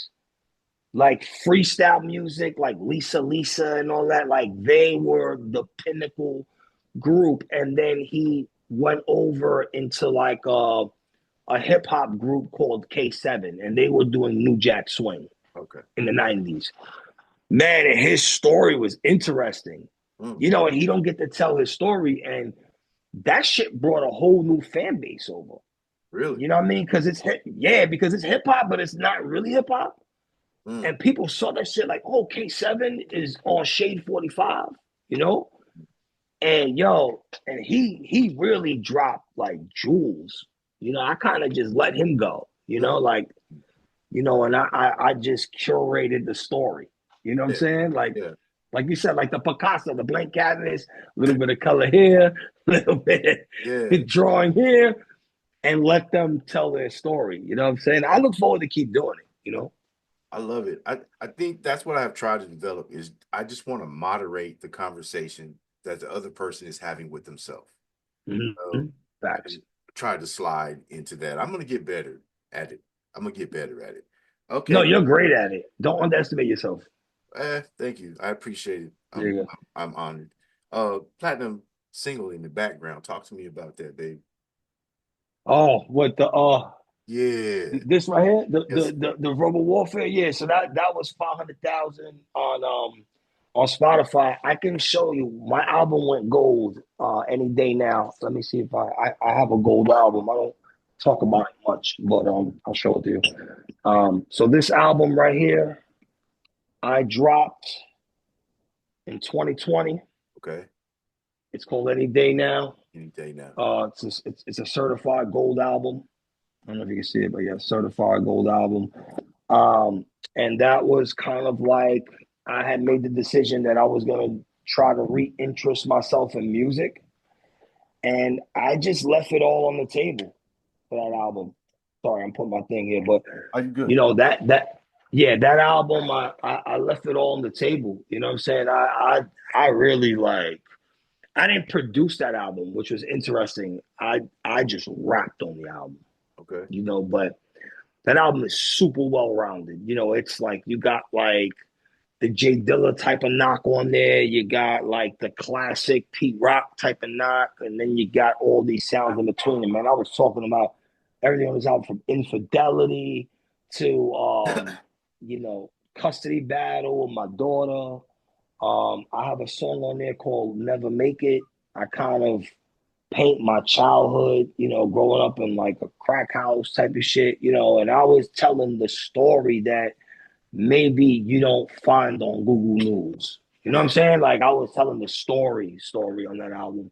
Like freestyle music, like Lisa Lisa and all that, like they were the pinnacle group. And then he went over into like a hip hop group called K7, and they were doing New Jack Swing in the 90s. Man, and his story was interesting. You know, and he don't get to tell his story, and that shit brought a whole new fan base over. Really? You know what I mean? Because because it's hip hop, but it's not really hip hop. And people saw that shit like, oh, K7 is on Shade 45, you know? And and he really dropped like jewels. You know, I kind of just let him go, you know, like, you know, and I just curated the story. You know what I'm saying? Like you said, like the Picasso, the blank canvas, a little bit of color here, a little bit drawing here, and let them tell their story. You know what I'm saying? I look forward to keep doing it, you know? I love it. I think that's what I've tried to develop is I just want to moderate the conversation that the other person is having with themselves. Facts. Try to slide into that. I'm gonna get better at it. Okay. No, you're great at it. Don't underestimate yourself. Thank you. I appreciate it. Yeah. I'm honored. Platinum single in the background. Talk to me about that, babe. Oh, what the Yeah. this right here, the Verbal Warfare. Yeah, so that was 500,000 on Spotify. I can show you my album went gold any day now. Let me see if I have a gold album. I don't talk about it much, but I'll show it to you. So this album right here, I dropped in 2020. Okay. It's called Any Day Now. Any Day Now. It's a certified gold album. I don't know if you can see it, but yeah, certified gold album. And that was kind of like I had made the decision that I was going to try to reinterest myself in music. And I just left it all on the table for that album. Sorry, I'm putting my thing here, but Are you good? you know, that album, I left it all on the table. You know what I'm saying? I really like, I didn't produce that album, which was interesting. I just rapped on the album. Okay. You know, but that album is super well rounded. You know, it's like you got like the Jay Dilla type of knock on there. You got like the classic Pete Rock type of knock, and then you got all these sounds in between them. Man, I was talking about everything on this album from Infidelity to you know, Custody Battle with my daughter. I have a song on there called Never Make It. I kind of paint my childhood, growing up in like a crack house type of shit, and I was telling the story that maybe you don't find on Google News. You know what I'm saying? Like I was telling the story on that album.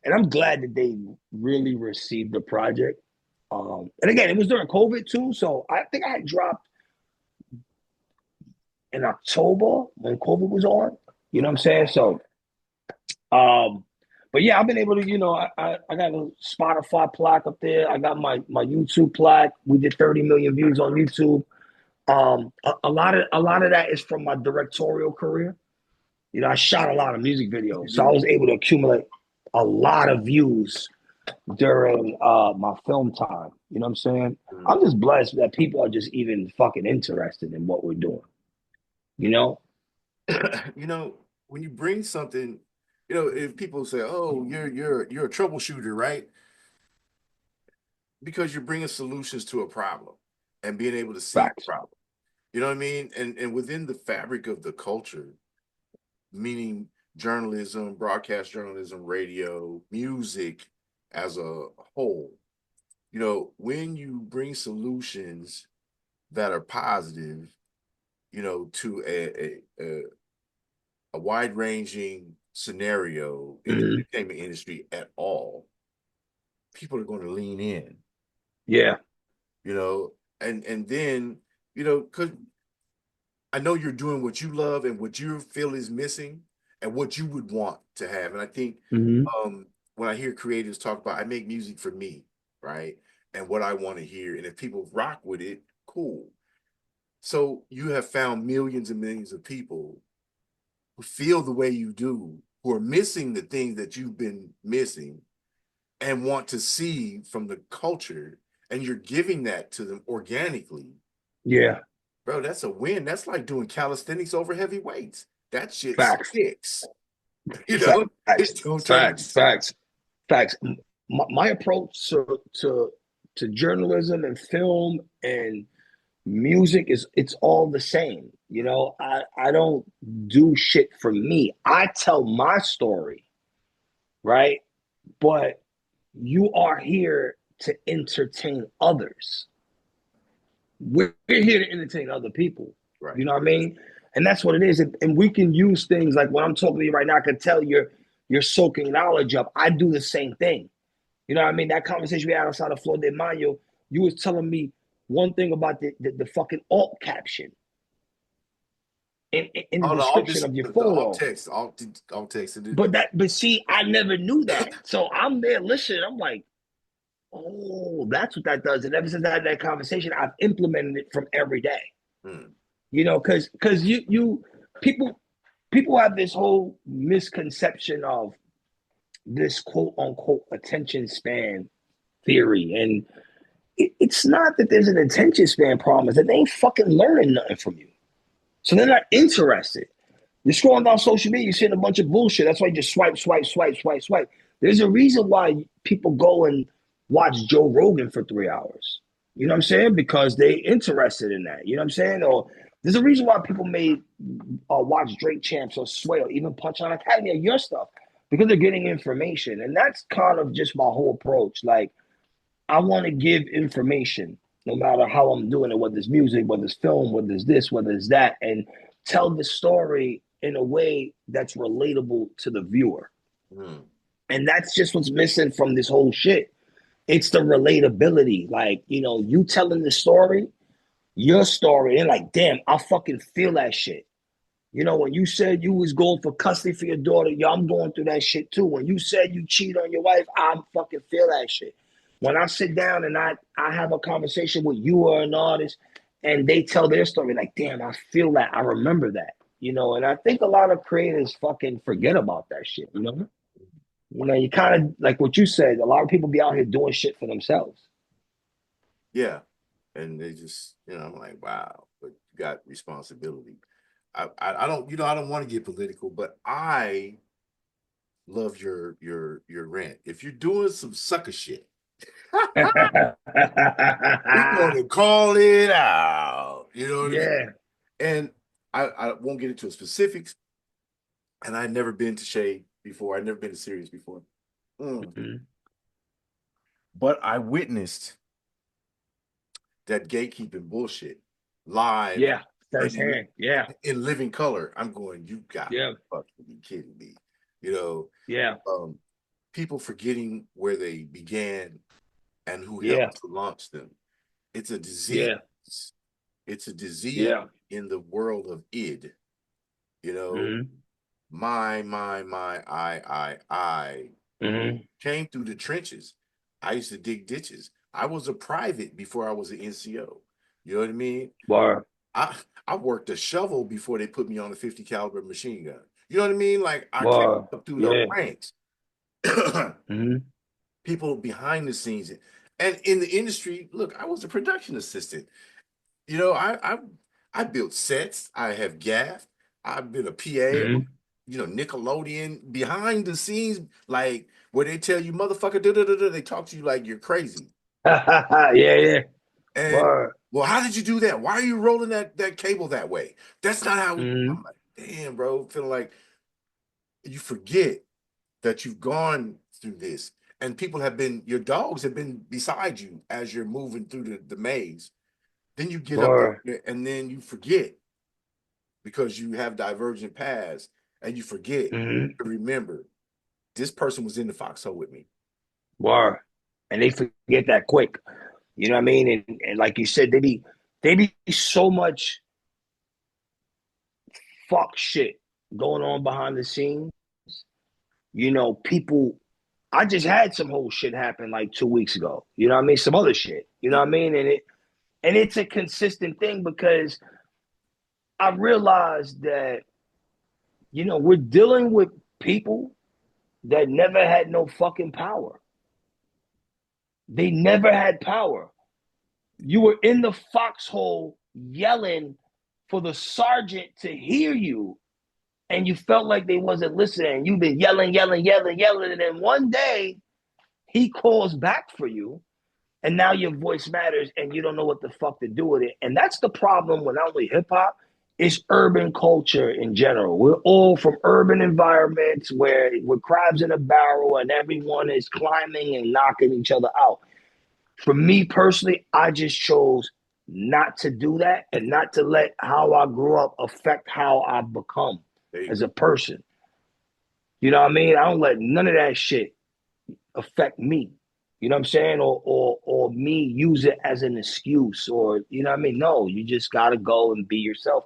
And I'm glad that they really received the project. And again, it was during COVID too. So I think I had dropped in October when COVID was on. You know what I'm saying? So but yeah, I've been able to, I got a Spotify plaque up there. I got my YouTube plaque. We did 30 million views on YouTube. A lot of that is from my directorial career. I shot a lot of music videos, so I was able to accumulate a lot of views during my film time. You know what I'm saying? I'm just blessed that people are just even fucking interested in what we're doing. When you bring something, if people say, "Oh, you're a troubleshooter," right? Because you're bringing solutions to a problem and being able to see the Facts. problem. You know what I mean? And within the fabric of the culture, meaning journalism, broadcast journalism, radio, music as a whole, when you bring solutions that are positive, to a wide-ranging scenario in the entertainment industry at all, people are going to lean in. Yeah. And then, because I know you're doing what you love and what you feel is missing and what you would want to have. And I think when I hear creatives talk about, I make music for me, right? And what I want to hear. And if people rock with it, cool. So you have found millions and millions of people who feel the way you do, who are missing the things that you've been missing and want to see from the culture, and you're giving that to them organically. Yeah. Bro, that's a win. That's like doing calisthenics over heavy weights. That shit Facts. sticks. Facts. My approach to journalism and film and music it's all the same. I don't do shit for me. I tell my story, right? But you are here to entertain others. We're here to entertain other people. Right. You know what I mean? And that's what it is. And we can use things like when I'm talking to you right now, I can tell you're soaking knowledge up. I do the same thing. You know what I mean? That conversation we had outside of Flor de Mayo, you was telling me one thing about the fucking alt caption in the description of your photo. Alt text. But see, I never knew that. So I'm there listening. I'm like, oh, that's what that does. And ever since I had that conversation, I've implemented it from every day. Because you people have this whole misconception of this quote unquote attention span theory. And it's not that there's an attention span problem, it's that they ain't fucking learning nothing from you. So they're not interested. You're scrolling down social media, you're seeing a bunch of bullshit. That's why you just swipe. There's a reason why people go and watch Joe Rogan for 3 hours. You know what I'm saying? Because they interested in that. You know what I'm saying? Or there's a reason why people may watch Drake Champs or Sway or even Punchline Academy or your stuff, because they're getting information. And that's kind of just my whole approach. Like, I want to give information no matter how I'm doing it, whether it's music, whether it's film, whether it's this, whether it's that, and tell the story in a way that's relatable to the viewer. And that's just what's missing from this whole shit. It's the relatability. Like, you telling the story, your story, and like, damn, I fucking feel that shit. When you said you was going for custody for your daughter, I'm going through that shit too. When you said you cheat on your wife, I'm fucking feel that shit. When I sit down and I have a conversation with you or an artist and they tell their story, like, damn, I feel that. I remember that. And I think a lot of creators fucking forget about that shit, you kind of, like what you said, a lot of people be out here doing shit for themselves. Yeah. And they just, I'm like, wow, but you got responsibility. I don't want to get political, but I love your rant. If you're doing some sucker shit, we're going to call it out. You know what I mean? And I won't get into specifics. And I've never been to Shade before. I've never been to Sirius before. But I witnessed that gatekeeping bullshit live Yeah, and firsthand. Yeah, in living color. I'm going, you got yeah, to fucking be kidding me. You know, yeah, people forgetting where they began and who yeah, helped to launch them. It's a disease. yeah, It's a disease yeah. in the world of id. You know, Mm-hmm. I Mm-hmm. came through the trenches. I used to dig ditches. I was a private before I was an NCO. You know what I mean? Word, I I worked a shovel before they put me on a 50 caliber machine gun. You know what I mean? Like I came word. up through the Yeah. ranks. Mm-hmm. People behind the scenes. And in the industry, look, I was a production assistant. You know, I built sets. I have gaffed. I've been a PA. Mm-hmm. You know, Nickelodeon behind the scenes, like where they tell you, motherfucker, da, da, da, da, they talk to you like you're crazy. Yeah, yeah. And Word. well, how did you do that? Why are you rolling that cable that way? That's not how Mm-hmm. I'm like, damn, bro, feeling like you forget that you've gone through this. And people have been, your dogs have been beside you as you're moving through the maze. Then you get up Word. there and then you forget because you have divergent paths and you forget Mm-hmm. to remember this person was in the foxhole with me. Word. And they forget that quick. You know what I mean? And like you said, they be so much fuck shit going on behind the scenes. You know, people I just had some whole shit happen like 2 weeks ago. You know what I mean? Some other shit. You know what I mean? And it's a consistent thing because I realized that, you know, we're dealing with people that never had no fucking power. They never had power. You were in the foxhole yelling for the sergeant to hear you, and you felt like they wasn't listening. You've been yelling, yelling, yelling, yelling, and then one day he calls back for you, and now your voice matters, and you don't know what the fuck to do with it. And that's the problem with not only hip hop, it's urban culture in general. We're all from urban environments where we're crabs in a barrel, and everyone is climbing and knocking each other out. For me personally, I just chose not to do that and not to let how I grew up affect how I become There you as go. a person. You know what I mean? I don't let none of that shit affect me. You know what I'm saying? Or me use it as an excuse, or you know what I mean? No, you just gotta go and be yourself.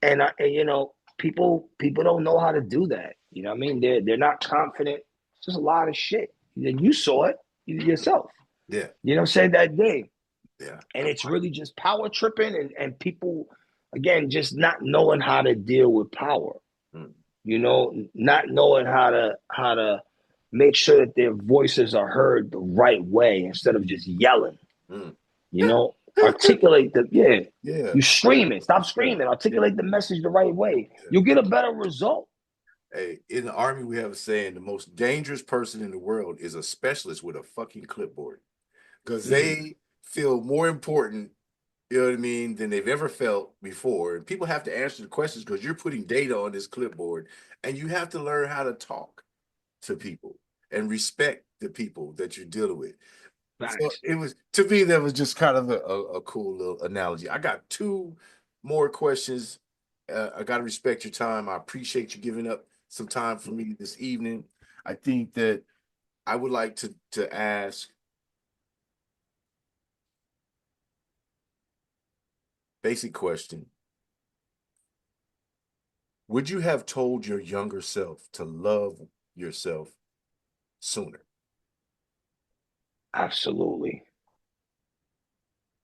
And you know, people don't know how to do that. You know what I mean? They're not confident. It's just a lot of shit. You saw it yourself. Yeah, You know what I'm saying? That day. yeah. And it's really just power tripping and people again just not knowing how to deal with power. Mm. You know, not knowing how to make sure that their voices are heard the right way instead of just yelling. Mm. You know, articulate the Yeah. you screaming, stop Yeah. screaming, articulate the message the right way. Yeah. You'll get a better result. Hey, in the army, we have a saying: the most dangerous person in the world is a specialist with a fucking clipboard, because they feel more important, you know what I mean, than they've ever felt before. And people have to answer the questions because you're putting data on this clipboard, and you have to learn how to talk to people and respect the people that you're dealing with. So Facts. it was, to me, that was just kind of a cool little analogy. I got two more questions. I got to respect your time. I appreciate you giving up some time for me this evening. I think that I would like to ask basic question. Would you have told your younger self to love yourself sooner? Absolutely.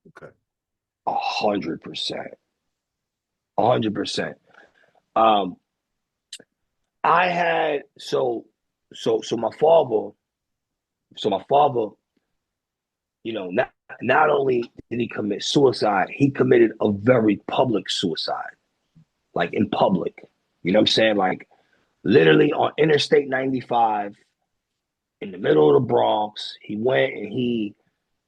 Okay. 100%. 100%. Um, I had so my father, you know, not only did he commit suicide, he committed a very public suicide, like in public. You know what I'm saying? Like literally on Interstate 95 in the middle of the Bronx, he went and he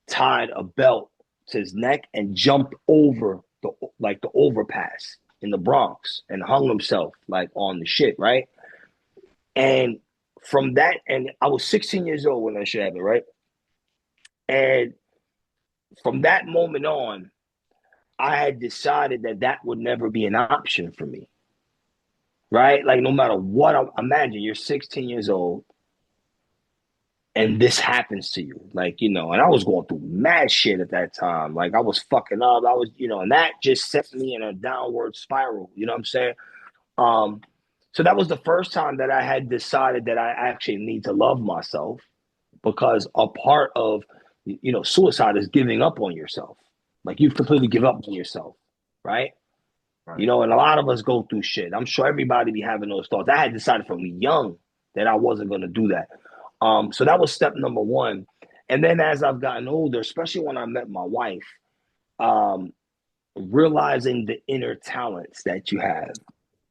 tied a belt to his neck and jumped over the overpass in the Bronx and hung himself like on the shit, right? And from that, and I was 16 years old when that shit happened, right? And from that moment on, I had decided that that would never be an option for me. Right? Like, no matter what, imagine you're 16 years old and this happens to you. Like, you know, and I was going through mad shit at that time. Like, I was fucking up. I was, you know, and that just set me in a downward spiral. You know what I'm saying? So that was the first time that I had decided that I actually need to love myself, because a part of, you know, suicide is giving up on yourself. Like, you completely give up on yourself, right? Right. You know, and a lot of us go through shit. I'm sure everybody be having those thoughts. I had decided from young that I wasn't going to do that. So that was step number one. And then as I've gotten older, especially when I met my wife, realizing the inner talents that you have.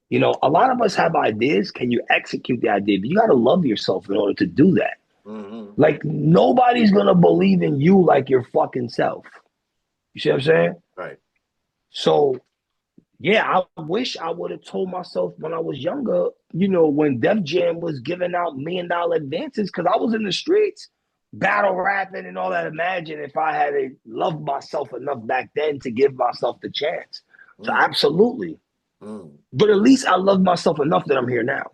You know, a lot of us have ideas. Can you execute the idea? But you got to love yourself in order to do that. Mm-hmm. Like, nobody's going to believe in you like your fucking self. You see what I'm saying? Right. So, yeah, I wish I would have told myself when I was younger, you know, when Def Jam was giving out $1 million advances, because I was in the streets, battle rapping and all that. Imagine if I had loved myself enough back then to give myself the chance. So, absolutely. But at least I love myself enough that I'm here now.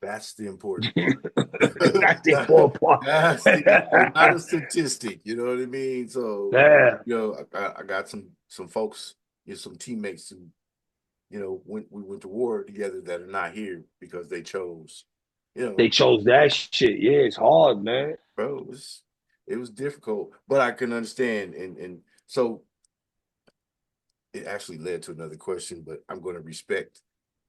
That's the important part. That's the important part. That's not a statistic. You know what I mean? So, Yeah. you know, I got some folks, you know, some teammates who, you know, we went to war together that are not here because they chose, you know. They chose that shit. Yeah, it's hard, man. Bro, it was difficult, but I can understand. And so it actually led to another question, but I'm going to respect,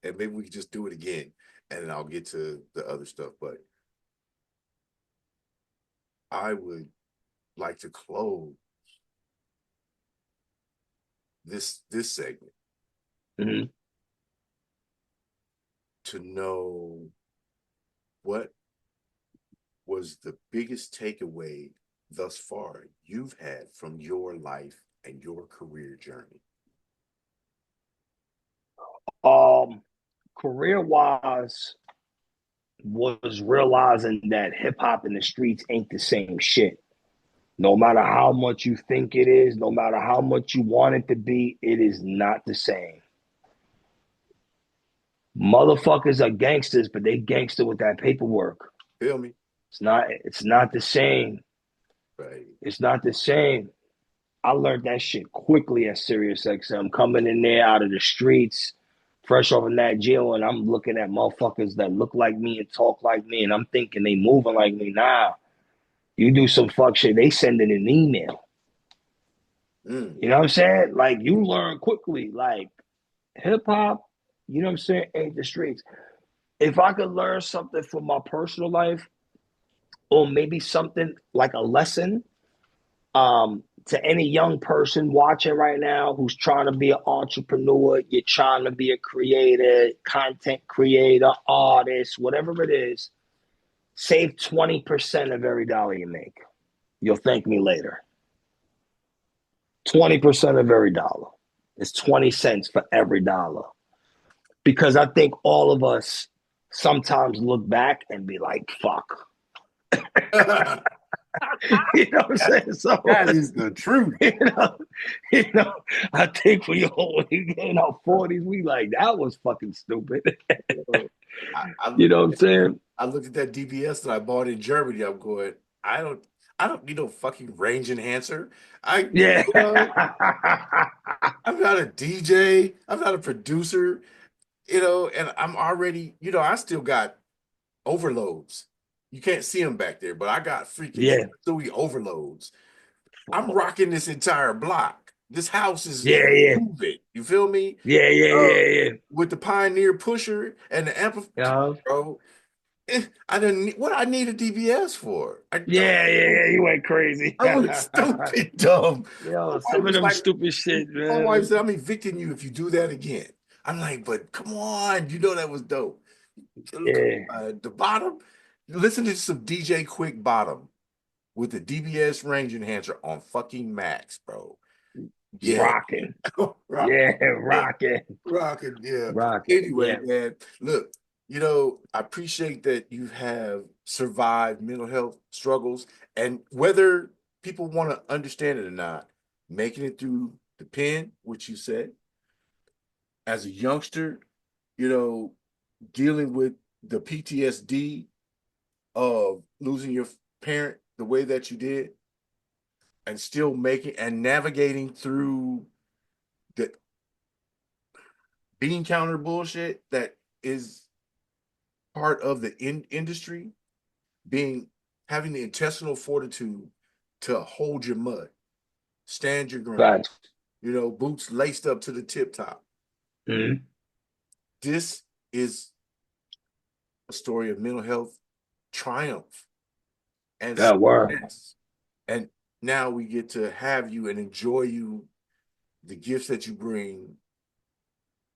and maybe we can just do it again, and then I'll get to the other stuff. But I would like to close this segment to know what was the biggest takeaway thus far you've had from your life and your career journey. Career-wise, was realizing that hip-hop in the streets ain't the same shit. No matter how much you think it is, no matter how much you want it to be, it is not the same. Motherfuckers are gangsters, but they gangster with that paperwork. Feel me? It's not the same. Right. It's not the same. I learned that shit quickly at SiriusXM, coming in there out of the streets, fresh off of that jail, and I'm looking at motherfuckers that look like me and talk like me, and I'm thinking they moving like me. Nah, you do some fuck shit, they sending an email. You know what I'm saying? Like, you learn quickly. Like, hip hop, you know what I'm saying, ain't the streets. If I could learn something from my personal life, or maybe something like a lesson, to any young person watching right now who's trying to be an entrepreneur, you're trying to be a creator, content creator, artist, whatever it is, save 20% of every dollar you make. You'll thank me later. 20% of every dollar. It's 20 cents for every dollar. Because I think all of us sometimes look back and be like, fuck. You know what I'm saying? So that is the truth. You know, I think when you get in our 40s, we like, that was fucking stupid. You know what I'm saying? I looked at that DBS that I bought in Germany. I'm going, I don't need no fucking range enhancer. Yeah. You know, I'm not a DJ. I'm not a producer. You know, and I'm already, you know, I still got overloads. You can't see them back there, but I got freaking three overloads. I'm rocking this entire block. This house is moving. You feel me? Yeah. With the Pioneer pusher and the amplifier, bro. What I need a DBS for? You went crazy. I was stupid, dumb. Yo, some of them stupid shit, man. My wife said, I'm evicting you if you do that again. I'm like, but come on, you know that was dope. The bottom, listen to some DJ Quick Bottom with the DBS range enhancer on fucking max, bro. Yeah. Rocking. Rocking, yeah. Anyway, man, look, you know, I appreciate that you have survive mental health struggles, and whether people want to understand it or not, making it through the pen, which you said, as a youngster, dealing with the PTSD of losing your parent the way that you did, and still making and navigating through the bean counter bullshit that is part of the industry, having the intestinal fortitude to hold your mud, stand your ground, boots laced up to the tip top. Mm-hmm. This is a story of mental health triumph and success. And now we get to have you and enjoy you, the gifts that you bring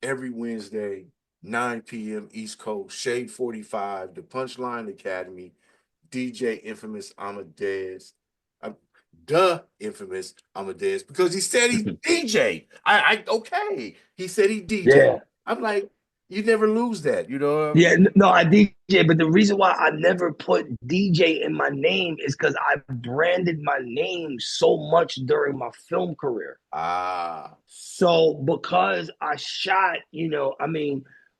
every Wednesday, 9 p.m. East Coast, Shade 45, the Punchline Academy, DJ Inphamus Amadeuz. The Inphamus Amadeuz, because he said he's DJ. Okay. He said he DJ. Yeah. I'm like, you never lose that, Yeah, no, I DJ, but the reason why I never put DJ in my name is because I branded my name so much during my film career. So because I shot,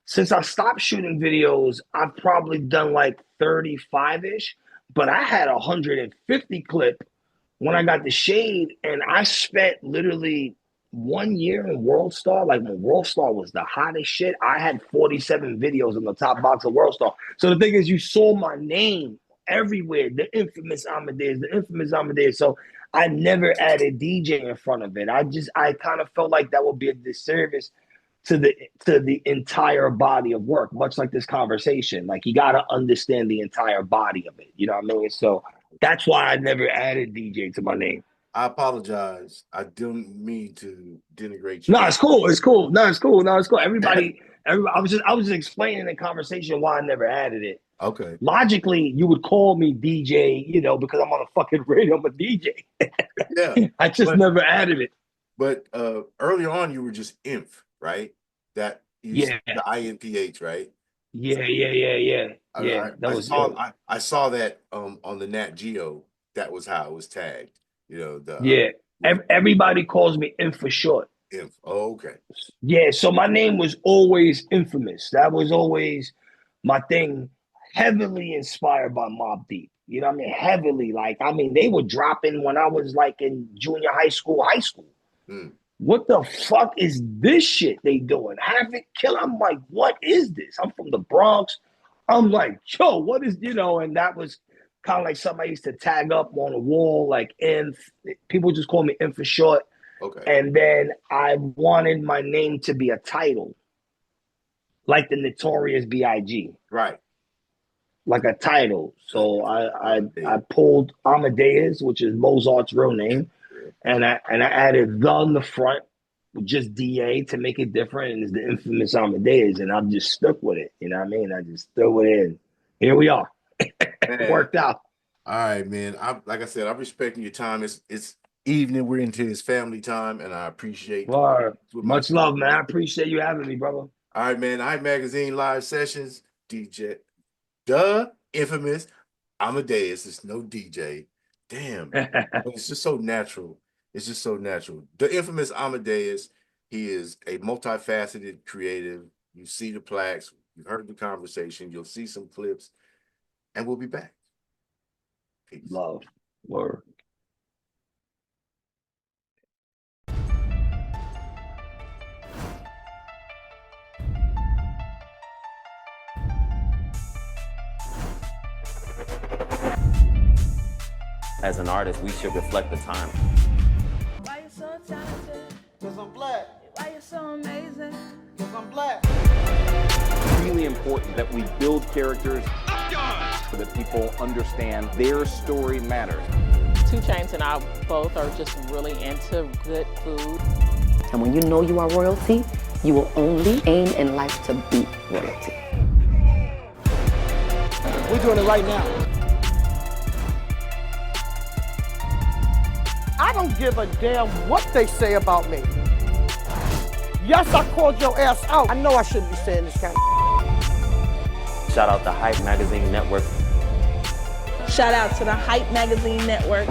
since I stopped shooting videos, I've probably done like 35-ish, but I had 150 clip when I got the Shade, and I spent literally 1 year in World Star. Like when World Star was the hottest shit, I had 47 videos in the top box of World Star. So the thing is, you saw my name everywhere, the Inphamus Amadeuz. So I never added DJ in front of it. I kind of felt like that would be a disservice to the entire body of work, much like this conversation. Like you got to understand the entire body of it. You know what I mean? So that's why I never added DJ to my name. I apologize. I didn't mean to denigrate you. No, it's cool. It's cool. No, it's cool. Everybody, I was just explaining the conversation why I never added it. Okay. Logically, you would call me DJ, because I'm on a fucking radio. I'm a DJ. Yeah. I just never added it. But early on, you were just Inf, right? The INPH, right? Yeah. I saw that on the Nat Geo. That was how it was tagged. Everybody calls me Inf for short. Inf. Oh, okay. Yeah, so my name was always Inphamus. That was always my thing. Heavily inspired by Mobb Deep. You know what I mean? Heavily. They were dropping when I was like in junior high school. What the fuck is this shit they doing? Havoc Kill. I'm like, what is this? I'm from the Bronx. I'm like, yo, what is, and that was kind of like something I used to tag up on a wall, like Inf. People just call me Inf for short. Okay. And then I wanted my name to be a title, like the Notorious B.I.G. Right. Like a title. So I pulled Amadeuz, which is Mozart's real name, and I added the on the front with just DA to make it different, and it's the Inphamus Amadeuz, and I've just stuck with it. You know what I mean? I just threw it in. Here we are. It worked out. All right, man. Like I said, I'm respecting your time. It's evening. We're into his family time, and I appreciate much love, man. I appreciate you having me, brother. All right, man. Hype Magazine live sessions, DJ. The Inphamus Amadeuz. It's no DJ. Damn. But it's just so natural. It's just so natural. The Inphamus Amadeuz, he is a multifaceted creative. You see the plaques. You heard the conversation. You'll see some clips. And we'll be back. Peace. Love. Word. As an artist, we should reflect the time. Why you so talented? Cause I'm black. Why you so amazing? Cause I'm black. It's really important that we build characters so that people understand their story matters. 2 Chainz and I both are just really into good food. And when you know you are royalty, you will only aim in life to be royalty. We're doing it right now. I don't give a damn what they say about me. Yes, I called your ass out. I know I shouldn't be saying this kind of. Shout out to Hype Magazine Network. Shout out to the Hype Magazine Network.